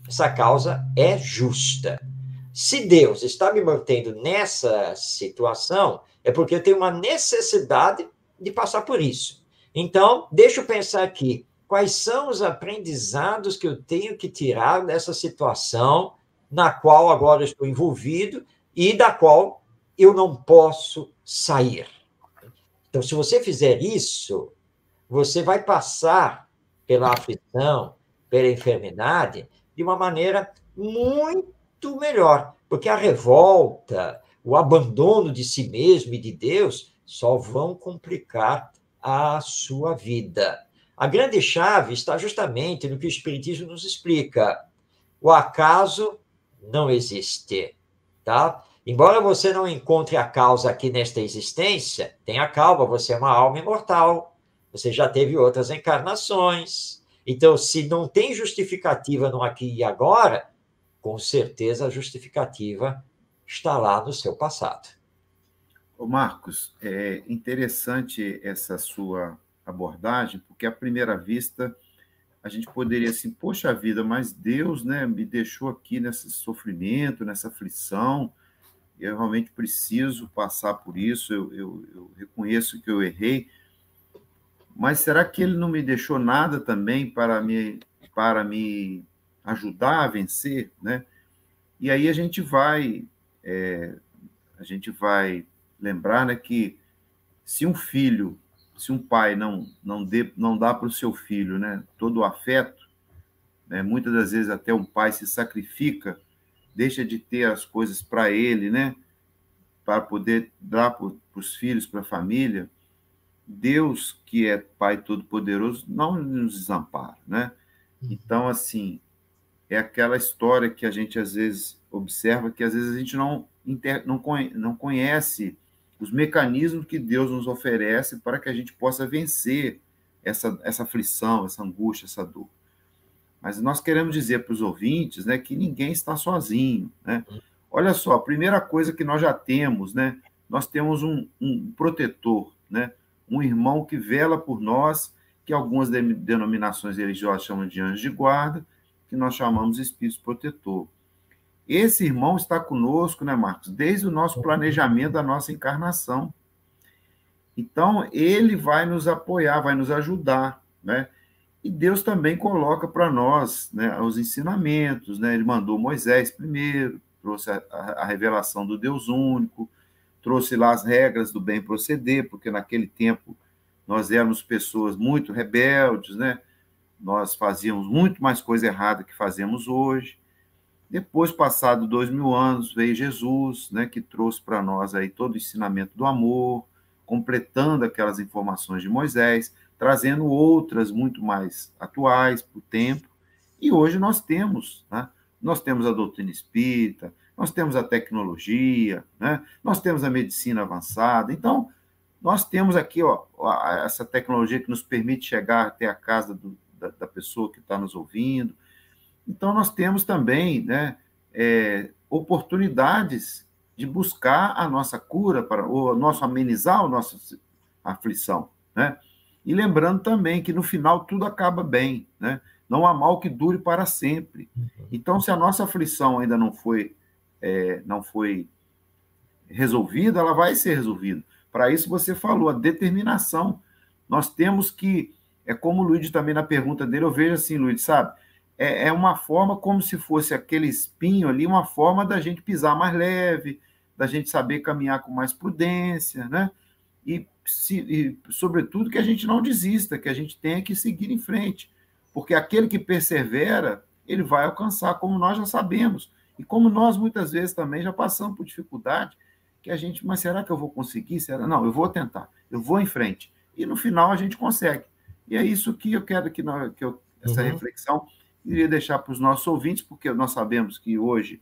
Essa causa é justa. Se Deus está me mantendo nessa situação, é porque eu tenho uma necessidade de passar por isso. Então, deixa eu pensar aqui, quais são os aprendizados que eu tenho que tirar dessa situação na qual agora eu estou envolvido e da qual eu não posso sair. Então, se você fizer isso, você vai passar pela aflição, pela enfermidade, de uma maneira muito melhor, porque a revolta, o abandono de si mesmo e de Deus só vão complicar a sua vida. A grande chave está justamente no que o Espiritismo nos explica. O acaso não existe, tá? Embora você não encontre a causa aqui nesta existência, tenha calma, você é uma alma imortal, você já teve outras encarnações. Então, se não tem justificativa no aqui e agora, com certeza a justificativa está lá no seu passado. Ô Marcos, é interessante essa sua abordagem, porque à primeira vista a gente poderia assim, poxa vida, mas Deus, né, me deixou aqui nesse sofrimento, nessa aflição, eu realmente preciso passar por isso, eu reconheço que eu errei, mas será que Ele não me deixou nada também para me ajudar a vencer, né? E aí a gente vai lembrar, né, que se um pai não dá para o seu filho, né, todo o afeto, né, muitas das vezes até um pai se sacrifica, deixa de ter as coisas para ele, né, para poder dar para os filhos, para a família, Deus, que é Pai Todo-Poderoso, não nos desampara, né? Então, assim, é aquela história que a gente, às vezes, observa, que, às vezes, a gente não conhece os mecanismos que Deus nos oferece para que a gente possa vencer essa aflição, essa angústia, essa dor. Mas nós queremos dizer para os ouvintes, né, que ninguém está sozinho, né? Olha só, a primeira coisa que nós já temos, né? Nós temos um protetor, né? Um irmão que vela por nós, que algumas denominações religiosas chamam de anjo de guarda, que nós chamamos de espírito protetor. Esse irmão está conosco, né, Marcos? Desde o nosso planejamento da nossa encarnação. Então, ele vai nos apoiar, vai nos ajudar, né? E Deus também coloca para nós, né, os ensinamentos, né? Ele mandou Moisés primeiro, trouxe a revelação do Deus único, trouxe lá as regras do bem proceder, porque naquele tempo nós éramos pessoas muito rebeldes, né? Nós fazíamos muito mais coisa errada que fazemos hoje. Depois, passado 2000 anos, veio Jesus, né, que trouxe para nós aí todo o ensinamento do amor, completando aquelas informações de Moisés, trazendo outras muito mais atuais para o tempo. E hoje nós temos, né? Nós temos a doutrina espírita, nós temos a tecnologia, né? Nós temos a medicina avançada. Então, nós temos aqui, ó, essa tecnologia que nos permite chegar até a casa da pessoa que está nos ouvindo. Então, nós temos também, né, oportunidades de buscar a nossa cura, amenizar a nossa aflição, né? E lembrando também que, no final, tudo acaba bem, né? Não há mal que dure para sempre. Então, se a nossa aflição ainda não foi resolvida, ela vai ser resolvida. Para isso, você falou, a determinação. Nós temos que, como o Luiz também na pergunta dele, eu vejo assim, Luiz, sabe? É uma forma como se fosse aquele espinho ali, uma forma da gente pisar mais leve, da gente saber caminhar com mais prudência, né? E sobretudo, que a gente não desista, que a gente tenha que seguir em frente. Porque aquele que persevera, ele vai alcançar, como nós já sabemos. E como nós, muitas vezes, também já passamos por dificuldade, que a gente, mas será que eu vou conseguir? Será? Não, eu vou tentar, eu vou em frente. E, no final, a gente consegue. E é isso que eu quero essa reflexão, queria deixar para os nossos ouvintes, porque nós sabemos que hoje,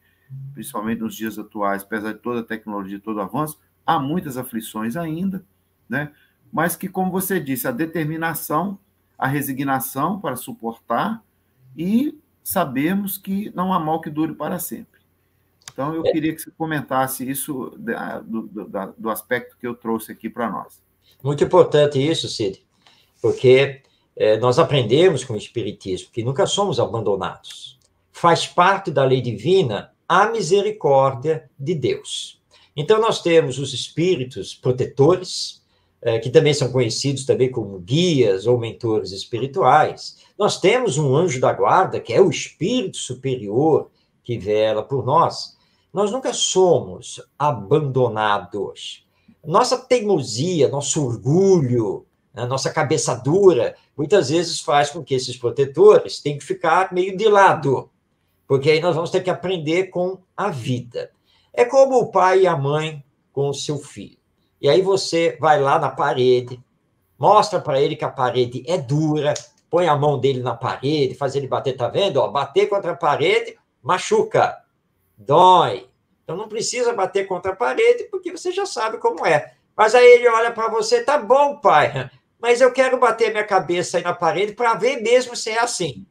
principalmente nos dias atuais, apesar de toda a tecnologia, todo o avanço, há muitas aflições ainda, né? Mas que, como você disse, a determinação, a resignação para suportar e sabermos que não há mal que dure para sempre. Então, eu queria que você comentasse isso do aspecto que eu trouxe aqui para nós. Muito importante isso, Cid, porque nós aprendemos com o Espiritismo que nunca somos abandonados. Faz parte da lei divina a misericórdia de Deus. Então, nós temos os espíritos protetores, que também são conhecidos também como guias ou mentores espirituais. Nós temos um anjo da guarda, que é o espírito superior que vela por nós. Nós nunca somos abandonados. Nossa teimosia, nosso orgulho, a nossa cabeça dura, muitas vezes faz com que esses protetores tenham que ficar meio de lado, porque aí nós vamos ter que aprender com a vida. É como o pai e a mãe com o seu filho. E aí você vai lá na parede, mostra para ele que a parede é dura, põe a mão dele na parede, faz ele bater, tá vendo? Ó, bater contra a parede machuca, dói. Então não precisa bater contra a parede, porque você já sabe como é. Mas aí ele olha para você, tá bom, pai, mas eu quero bater minha cabeça aí na parede para ver mesmo se é assim.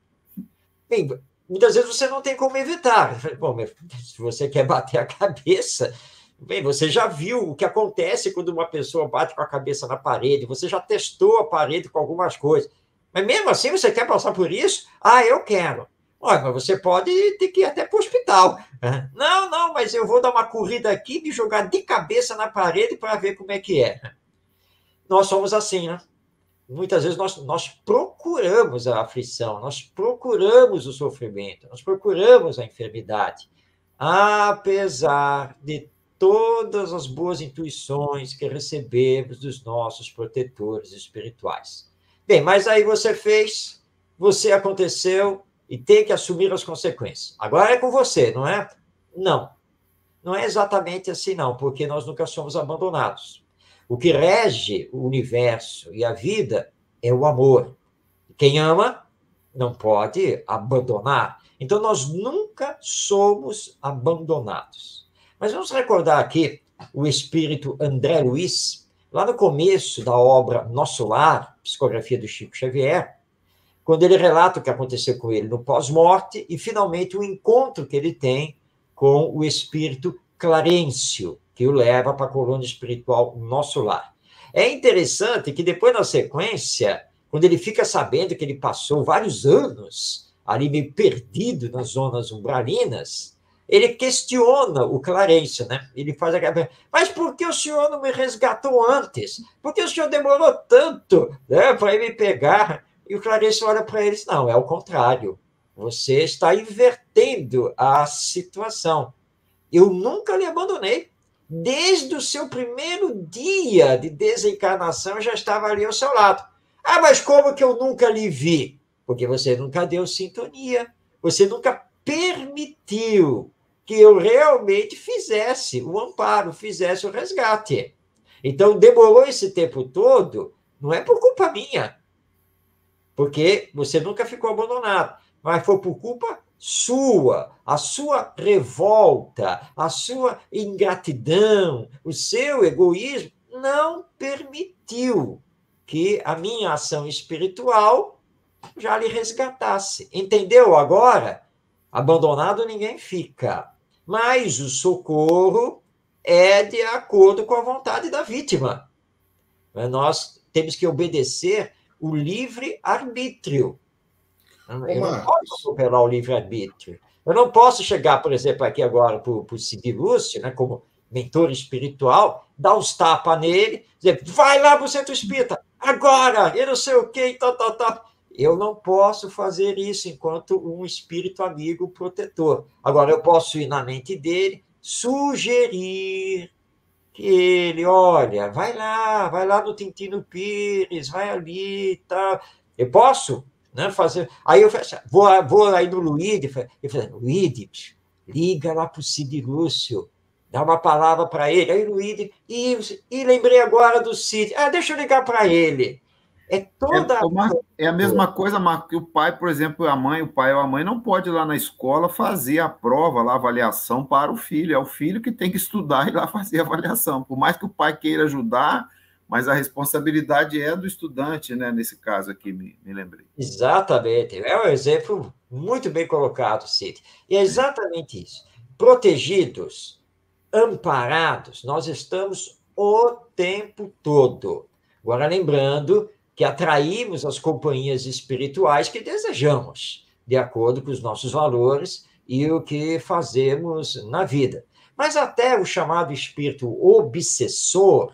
Bem, muitas vezes você não tem como evitar. Bom, se você quer bater a cabeça, bem, você já viu o que acontece quando uma pessoa bate com a cabeça na parede, você já testou a parede com algumas coisas. Mas mesmo assim você quer passar por isso? Ah, eu quero. Olha, mas você pode ter que ir até para o hospital. Não, mas eu vou dar uma corrida aqui, me jogar de cabeça na parede para ver como é que é. Nós somos assim, né? Muitas vezes nós procuramos a aflição, nós procuramos o sofrimento, nós procuramos a enfermidade, apesar de todas as boas intuições que recebemos dos nossos protetores espirituais. Bem, mas aí você aconteceu e tem que assumir as consequências. Agora é com você, não é? Não é exatamente assim, não, porque nós nunca somos abandonados. O que rege o universo e a vida é o amor. Quem ama não pode abandonar. Então, nós nunca somos abandonados. Mas vamos recordar aqui o espírito André Luiz, lá no começo da obra Nosso Lar, psicografia do Chico Xavier, quando ele relata o que aconteceu com ele no pós-morte e, finalmente, o encontro que ele tem com o espírito Clarencio, que o leva para a colônia espiritual Nosso Lar. É interessante que depois, na sequência, quando ele fica sabendo que ele passou vários anos ali meio perdido nas zonas umbralinas, ele questiona o Clarencio, né? Ele faz aquela pergunta: mas por que o senhor não me resgatou antes? Por que o senhor demorou tanto, né, para me pegar? E o Clarencio olha para ele e diz: não, é o contrário. Você está invertendo a situação. Eu nunca lhe abandonei. Desde o seu primeiro dia de desencarnação, eu já estava ali ao seu lado. Ah, mas como que eu nunca lhe vi? Porque você nunca deu sintonia. Você nunca permitiu que eu realmente fizesse o amparo, fizesse o resgate. Então, demorou esse tempo todo, não é por culpa minha, porque você nunca ficou abandonado, mas foi por culpa sua, a sua revolta, a sua ingratidão, o seu egoísmo não permitiu que a minha ação espiritual já lhe resgatasse. Entendeu agora? Abandonado ninguém fica, mas o socorro é de acordo com a vontade da vítima. Nós temos que obedecer o livre-arbítrio. Eu não posso superar o livre-arbítrio. Eu não posso chegar, por exemplo, aqui agora para o Cid Lúcio, né, como mentor espiritual, dar uns tapas nele, dizer: vai lá para o centro espírita, agora, eu não sei o quê, tal. Eu não posso fazer isso enquanto um espírito amigo protetor. Agora, eu posso ir na mente dele, sugerir que ele, olha, vai lá no Tintino Pires, vai ali, tá. Eu posso, né, fazer. Aí eu vou aí no Luíde, eu falei: Luíde, liga lá para o Cid Lúcio, dá uma palavra para ele. Aí o Luíde, e lembrei agora do Cid. Deixa eu ligar para ele. É a mesma coisa, Marco, que o pai, por exemplo, o pai ou a mãe não pode ir lá na escola fazer a prova, lá, a avaliação para o filho. É o filho que tem que estudar e lá fazer a avaliação. Por mais que o pai queira ajudar, mas a responsabilidade é do estudante, né? Nesse caso aqui, me lembrei. Exatamente. É um exemplo muito bem colocado, Cid. E é exatamente isso. Protegidos, amparados, nós estamos o tempo todo. Agora, lembrando que atraímos as companhias espirituais que desejamos, de acordo com os nossos valores e o que fazemos na vida. Mas até o chamado espírito obsessor,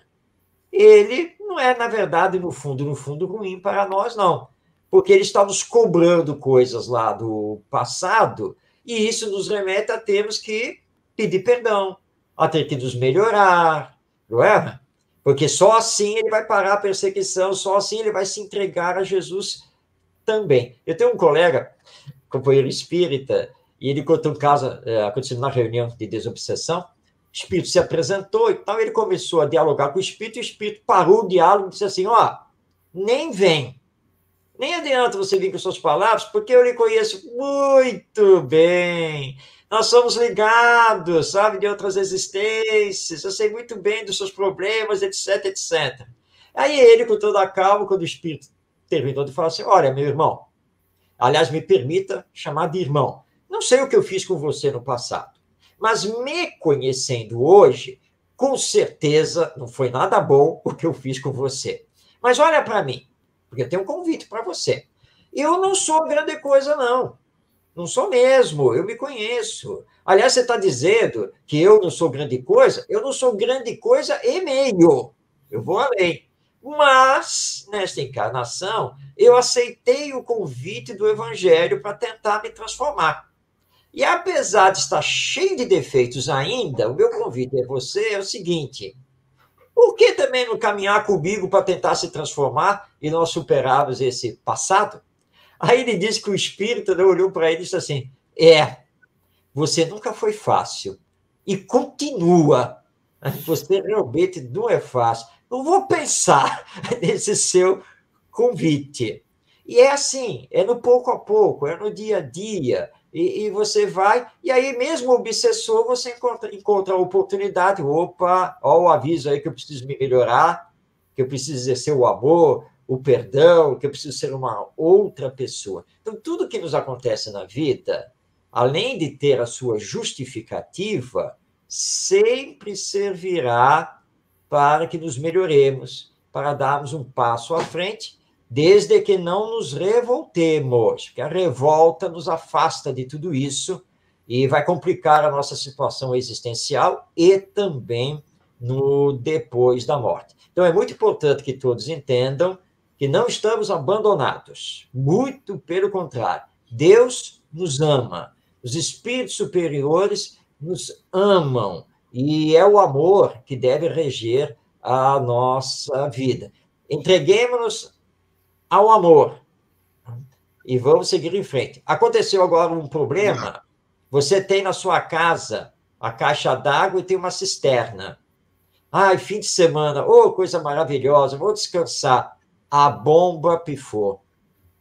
ele não é, na verdade, no fundo, ruim para nós, não. Porque ele está nos cobrando coisas lá do passado, e isso nos remete a termos que pedir perdão, a ter que nos melhorar, não é? Porque só assim ele vai parar a perseguição, só assim ele vai se entregar a Jesus também. Eu tenho um colega, companheiro espírita, e ele contou um caso acontecendo na reunião de desobsessão. O espírito se apresentou e tal, ele começou a dialogar com o espírito parou o diálogo e disse assim: nem vem, nem adianta você vir com suas palavras, porque eu lhe conheço muito bem. Nós somos ligados, sabe, de outras existências, eu sei muito bem dos seus problemas, etc, etc. Aí ele, com toda a calma, quando o espírito terminou de falar assim: olha, meu irmão, aliás, me permita chamar de irmão, não sei o que eu fiz com você no passado, mas me conhecendo hoje, com certeza não foi nada bom o que eu fiz com você. Mas olha para mim, porque eu tenho um convite para você. Eu não sou grande coisa, não. Não sou mesmo, eu me conheço. Aliás, você está dizendo que eu não sou grande coisa? Eu não sou grande coisa e meio. Eu vou além. Mas, nesta encarnação, eu aceitei o convite do Evangelho para tentar me transformar. E apesar de estar cheio de defeitos ainda, o meu convite a você é o seguinte: por que também não caminhar comigo para tentar se transformar e nós superarmos esse passado? Aí ele disse que o espírito olhou para ele e disse assim: você nunca foi fácil. E continua. Você realmente não é fácil. não vou pensar nesse seu convite. E é assim, é no pouco a pouco, é no dia a dia, e você vai, e aí mesmo o obsessor, você encontra a oportunidade, opa, ó o aviso aí que eu preciso me melhorar, que eu preciso exercer o amor, o perdão, que eu preciso ser uma outra pessoa. Então, tudo que nos acontece na vida, além de ter a sua justificativa, sempre servirá para que nos melhoremos, para darmos um passo à frente, desde que não nos revoltemos, porque a revolta nos afasta de tudo isso e vai complicar a nossa situação existencial e também no depois da morte. Então, é muito importante que todos entendam que não estamos abandonados, muito pelo contrário. Deus nos ama, os espíritos superiores nos amam, e é o amor que deve reger a nossa vida. Entreguemos-nos ao amor e vamos seguir em frente. Aconteceu agora um problema, você tem na sua casa a caixa d'água e tem uma cisterna. Ai, fim de semana, oh, coisa maravilhosa, vou descansar. A bomba pifou.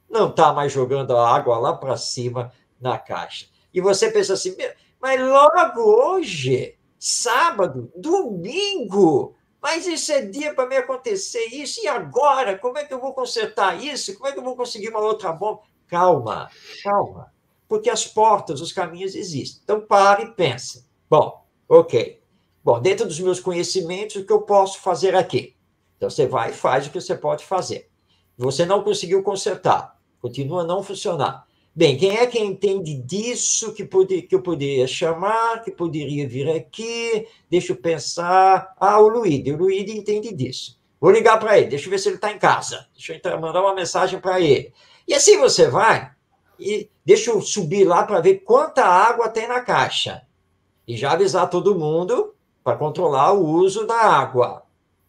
Não está mais jogando a água lá para cima na caixa. E você pensa assim, mas logo hoje, sábado, domingo, mas isso é dia para me acontecer isso, e agora? Como é que eu vou consertar isso? Como é que eu vou conseguir uma outra bomba? Calma, calma, porque as portas, os caminhos existem. Então, pare e pense. Bom, ok. Bom, dentro dos meus conhecimentos, o que eu posso fazer aqui? Então, você vai e faz o que você pode fazer. Você não conseguiu consertar, continua a não funcionar. Bem, quem é que entende disso que eu poderia chamar, que poderia vir aqui? Deixa eu pensar. Ah, o Luíde entende disso. Vou ligar para ele, deixa eu ver se ele está em casa. Deixa eu mandar uma mensagem para ele. E assim você vai, e deixa eu subir lá para ver quanta água tem na caixa. E já avisar todo mundo para controlar o uso da água.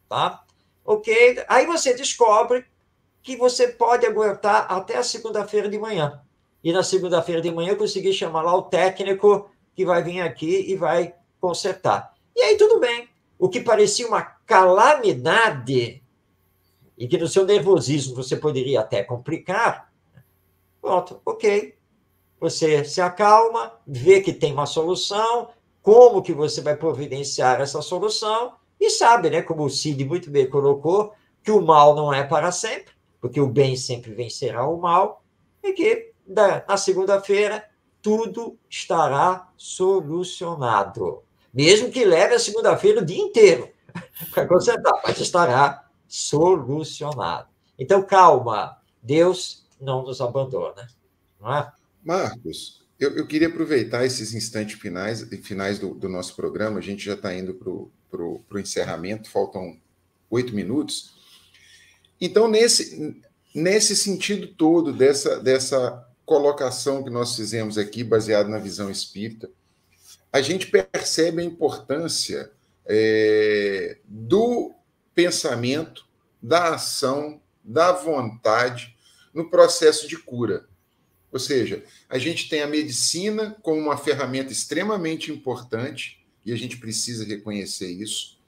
Tá? Ok? Aí você descobre que você pode aguentar até a segunda-feira de manhã. E na segunda-feira de manhã eu consegui chamar lá o técnico que vai vir aqui e vai consertar. E aí tudo bem. O que parecia uma calamidade e que no seu nervosismo você poderia até complicar, pronto, ok. Você se acalma, vê que tem uma solução, como que você vai providenciar essa solução e sabe, né, como o Cid muito bem colocou, que o mal não é para sempre, porque o bem sempre vencerá o mal, e que na segunda-feira tudo estará solucionado. Mesmo que leve a segunda-feira o dia inteiro para consertar, mas estará solucionado. Então, calma, Deus não nos abandona. Não é? Marcos, eu queria aproveitar esses instantes finais do nosso programa, a gente já está indo para o encerramento, faltam 8 minutos. Então, nesse sentido todo, dessa colocação que nós fizemos aqui, baseado na visão espírita, a gente percebe a importância do pensamento, da ação, da vontade no processo de cura. Ou seja, a gente tem a medicina como uma ferramenta extremamente importante, e a gente precisa reconhecer isso,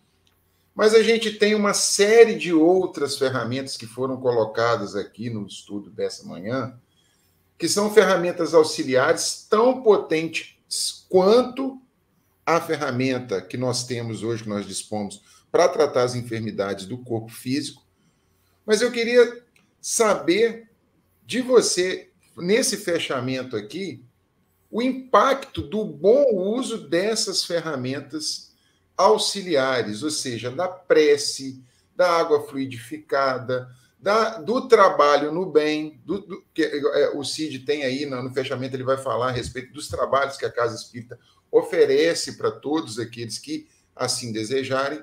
mas a gente tem uma série de outras ferramentas que foram colocadas aqui no estudo dessa manhã, que são ferramentas auxiliares tão potentes quanto a ferramenta que nós temos hoje, que nós dispomos para tratar as enfermidades do corpo físico. Mas eu queria saber de você, nesse fechamento aqui, o impacto do bom uso dessas ferramentas auxiliares, ou seja, da prece, da água fluidificada, do trabalho no bem, que o Cid tem aí no fechamento, ele vai falar a respeito dos trabalhos que a Casa Espírita oferece para todos aqueles que assim desejarem.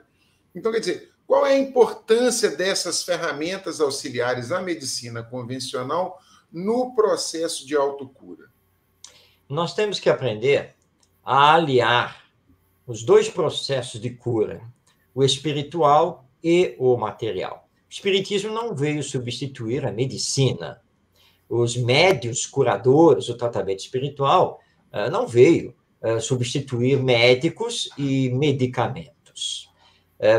Então, quer dizer, qual é a importância dessas ferramentas auxiliares à medicina convencional no processo de autocura? Nós temos que aprender a aliar os dois processos de cura, o espiritual e o material. O espiritismo não veio substituir a medicina. Os médiuns curadores, o tratamento espiritual, não veio substituir médicos e medicamentos.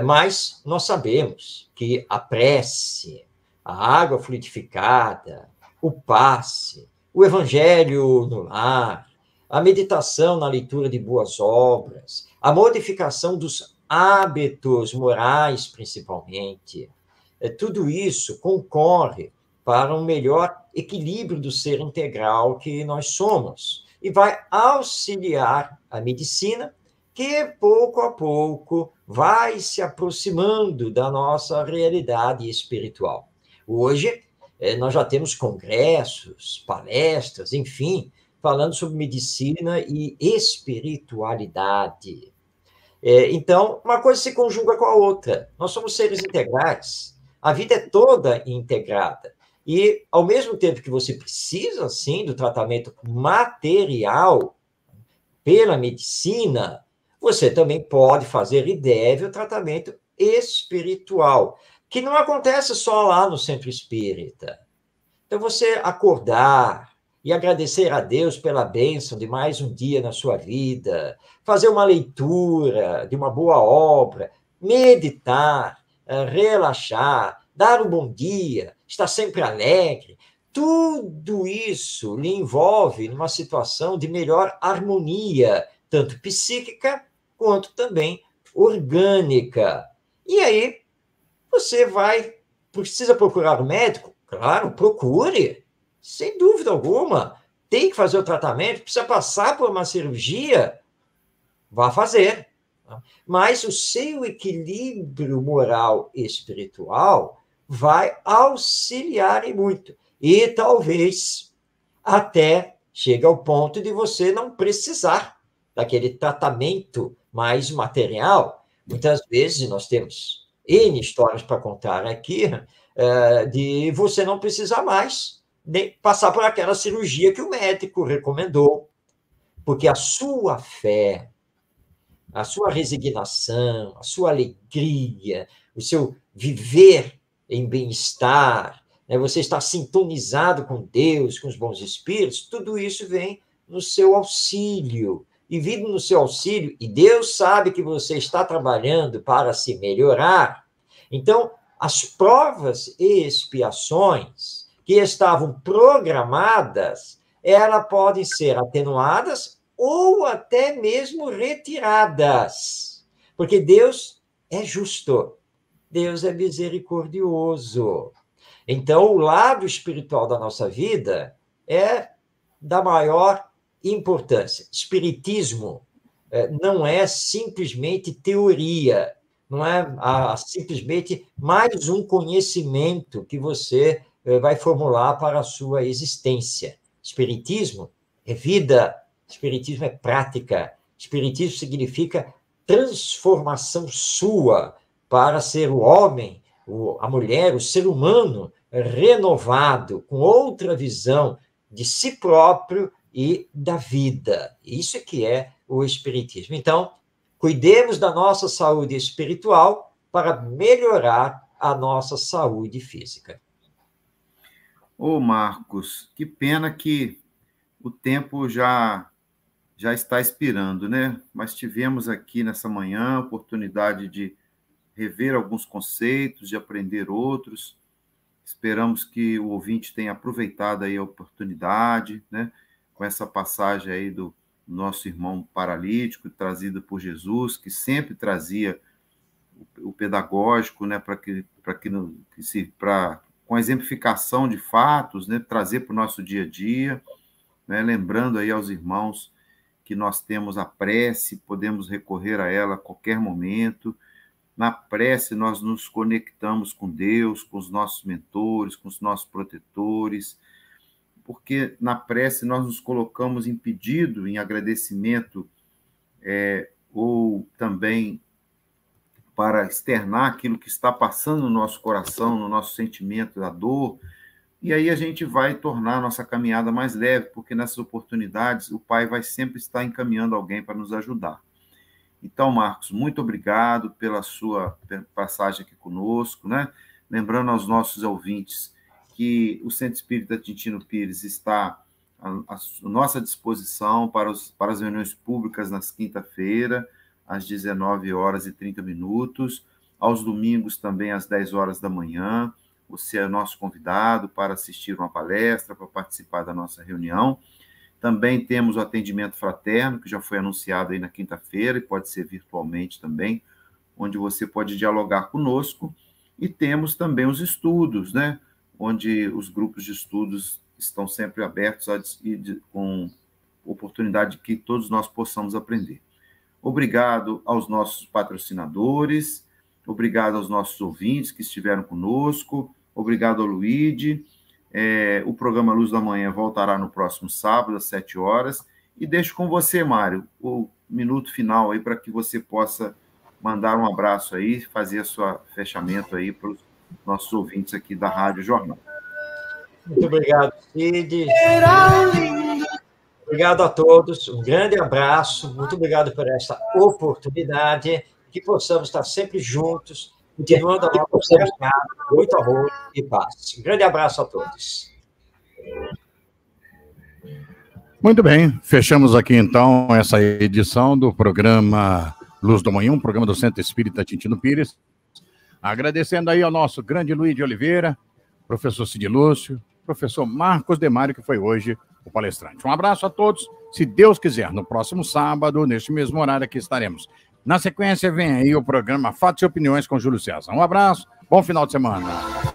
Mas nós sabemos que a prece, a água fluidificada, o passe, o evangelho no lar, a meditação na leitura de boas obras, a modificação dos hábitos morais, principalmente, tudo isso concorre para um melhor equilíbrio do ser integral que nós somos e vai auxiliar a medicina, que pouco a pouco vai se aproximando da nossa realidade espiritual. Hoje, nós já temos congressos, palestras, enfim, falando sobre medicina e espiritualidade. Então, uma coisa se conjuga com a outra. Nós somos seres integrais. A vida é toda integrada. E, ao mesmo tempo que você precisa, sim, do tratamento material pela medicina, você também pode fazer e deve o tratamento espiritual, que não acontece só lá no centro espírita. Então, você acordar e agradecer a Deus pela bênção de mais um dia na sua vida, fazer uma leitura de uma boa obra, meditar, relaxar, dar um bom dia, estar sempre alegre, tudo isso lhe envolve numa situação de melhor harmonia, tanto psíquica quanto também orgânica. E aí, você precisa procurar um médico? Claro, procure, sem dúvida alguma. Tem que fazer o tratamento, precisa passar por uma cirurgia, vá fazer. Mas o seu equilíbrio moral e espiritual vai auxiliar em muito. E talvez até chegue ao ponto de você não precisar daquele tratamento mais material. Muitas vezes nós temos N histórias para contar aqui, de você não precisar mais nem passar por aquela cirurgia que o médico recomendou, porque a sua fé, a sua resignação, a sua alegria, o seu viver em bem-estar, você estar sintonizado com Deus, com os bons espíritos, tudo isso vem no seu auxílio. E vindo no seu auxílio, e Deus sabe que você está trabalhando para se melhorar, então as provas e expiações que estavam programadas, elas podem ser atenuadas ou até mesmo retiradas, porque Deus é justo, Deus é misericordioso. Então, o lado espiritual da nossa vida é da maior importância. Espiritismo não é simplesmente teoria, não é simplesmente mais um conhecimento que você vai formular para a sua existência. Espiritismo é vida, espiritismo é prática, espiritismo significa transformação sua para ser o homem, a mulher, o ser humano renovado, com outra visão de si próprio e da vida. Isso é que é o espiritismo. Então, cuidemos da nossa saúde espiritual para melhorar a nossa saúde física. Ô, Marcos, que pena que o tempo já está expirando, né? Mas tivemos aqui nessa manhã a oportunidade de rever alguns conceitos, de aprender outros. Esperamos que o ouvinte tenha aproveitado aí a oportunidade, né? Com essa passagem aí do nosso irmão paralítico, trazido por Jesus, que sempre trazia o pedagógico, né? Com a exemplificação de fatos, né? Trazer para o nosso dia a dia, né? Lembrando aí aos irmãos que nós temos a prece, podemos recorrer a ela a qualquer momento. Na prece, nós nos conectamos com Deus, com os nossos mentores, com os nossos protetores, porque na prece nós nos colocamos em pedido, em agradecimento, ou também para externar aquilo que está passando no nosso coração, no nosso sentimento, da dor, e aí a gente vai tornar a nossa caminhada mais leve, porque nessas oportunidades o Pai vai sempre estar encaminhando alguém para nos ajudar. Então, Marcos, muito obrigado pela sua passagem aqui conosco, né? Lembrando aos nossos ouvintes que o Centro Espírita Tintino Pires está à nossa disposição para as reuniões públicas nas quinta-feira, às 19h30. Aos domingos também às 10 horas da manhã. Você é nosso convidado para assistir uma palestra, para participar da nossa reunião. Também temos o atendimento fraterno, que já foi anunciado aí na quinta-feira, e pode ser virtualmente também, onde você pode dialogar conosco. E temos também os estudos, né? Onde os grupos de estudos estão sempre abertos com oportunidade de que todos nós possamos aprender. Obrigado aos nossos patrocinadores, obrigado aos nossos ouvintes que estiveram conosco, obrigado ao Luíde. O programa Luz da Manhã voltará no próximo sábado, às 7 horas. E deixo com você, Mário, o minuto final aí para que você possa mandar um abraço aí, fazer seu fechamento aí para os nossos ouvintes aqui da Rádio Jornal. Muito obrigado, Cid. Obrigado a todos, um grande abraço, muito obrigado por essa oportunidade, que possamos estar sempre juntos, continuando a nossa caminhada, muito amor e paz. Um grande abraço a todos. Muito bem, fechamos aqui então essa edição do programa Luz do Manhã, um programa do Centro Espírita Tintino Pires. Agradecendo aí ao nosso grande Luiz de Oliveira, professor Cid Lúcio, professor Marcos Demário, que foi hoje o palestrante. Um abraço a todos. Se Deus quiser, no próximo sábado, neste mesmo horário aqui estaremos. Na sequência, vem aí o programa Fatos e Opiniões com Júlio César. Um abraço, bom final de semana.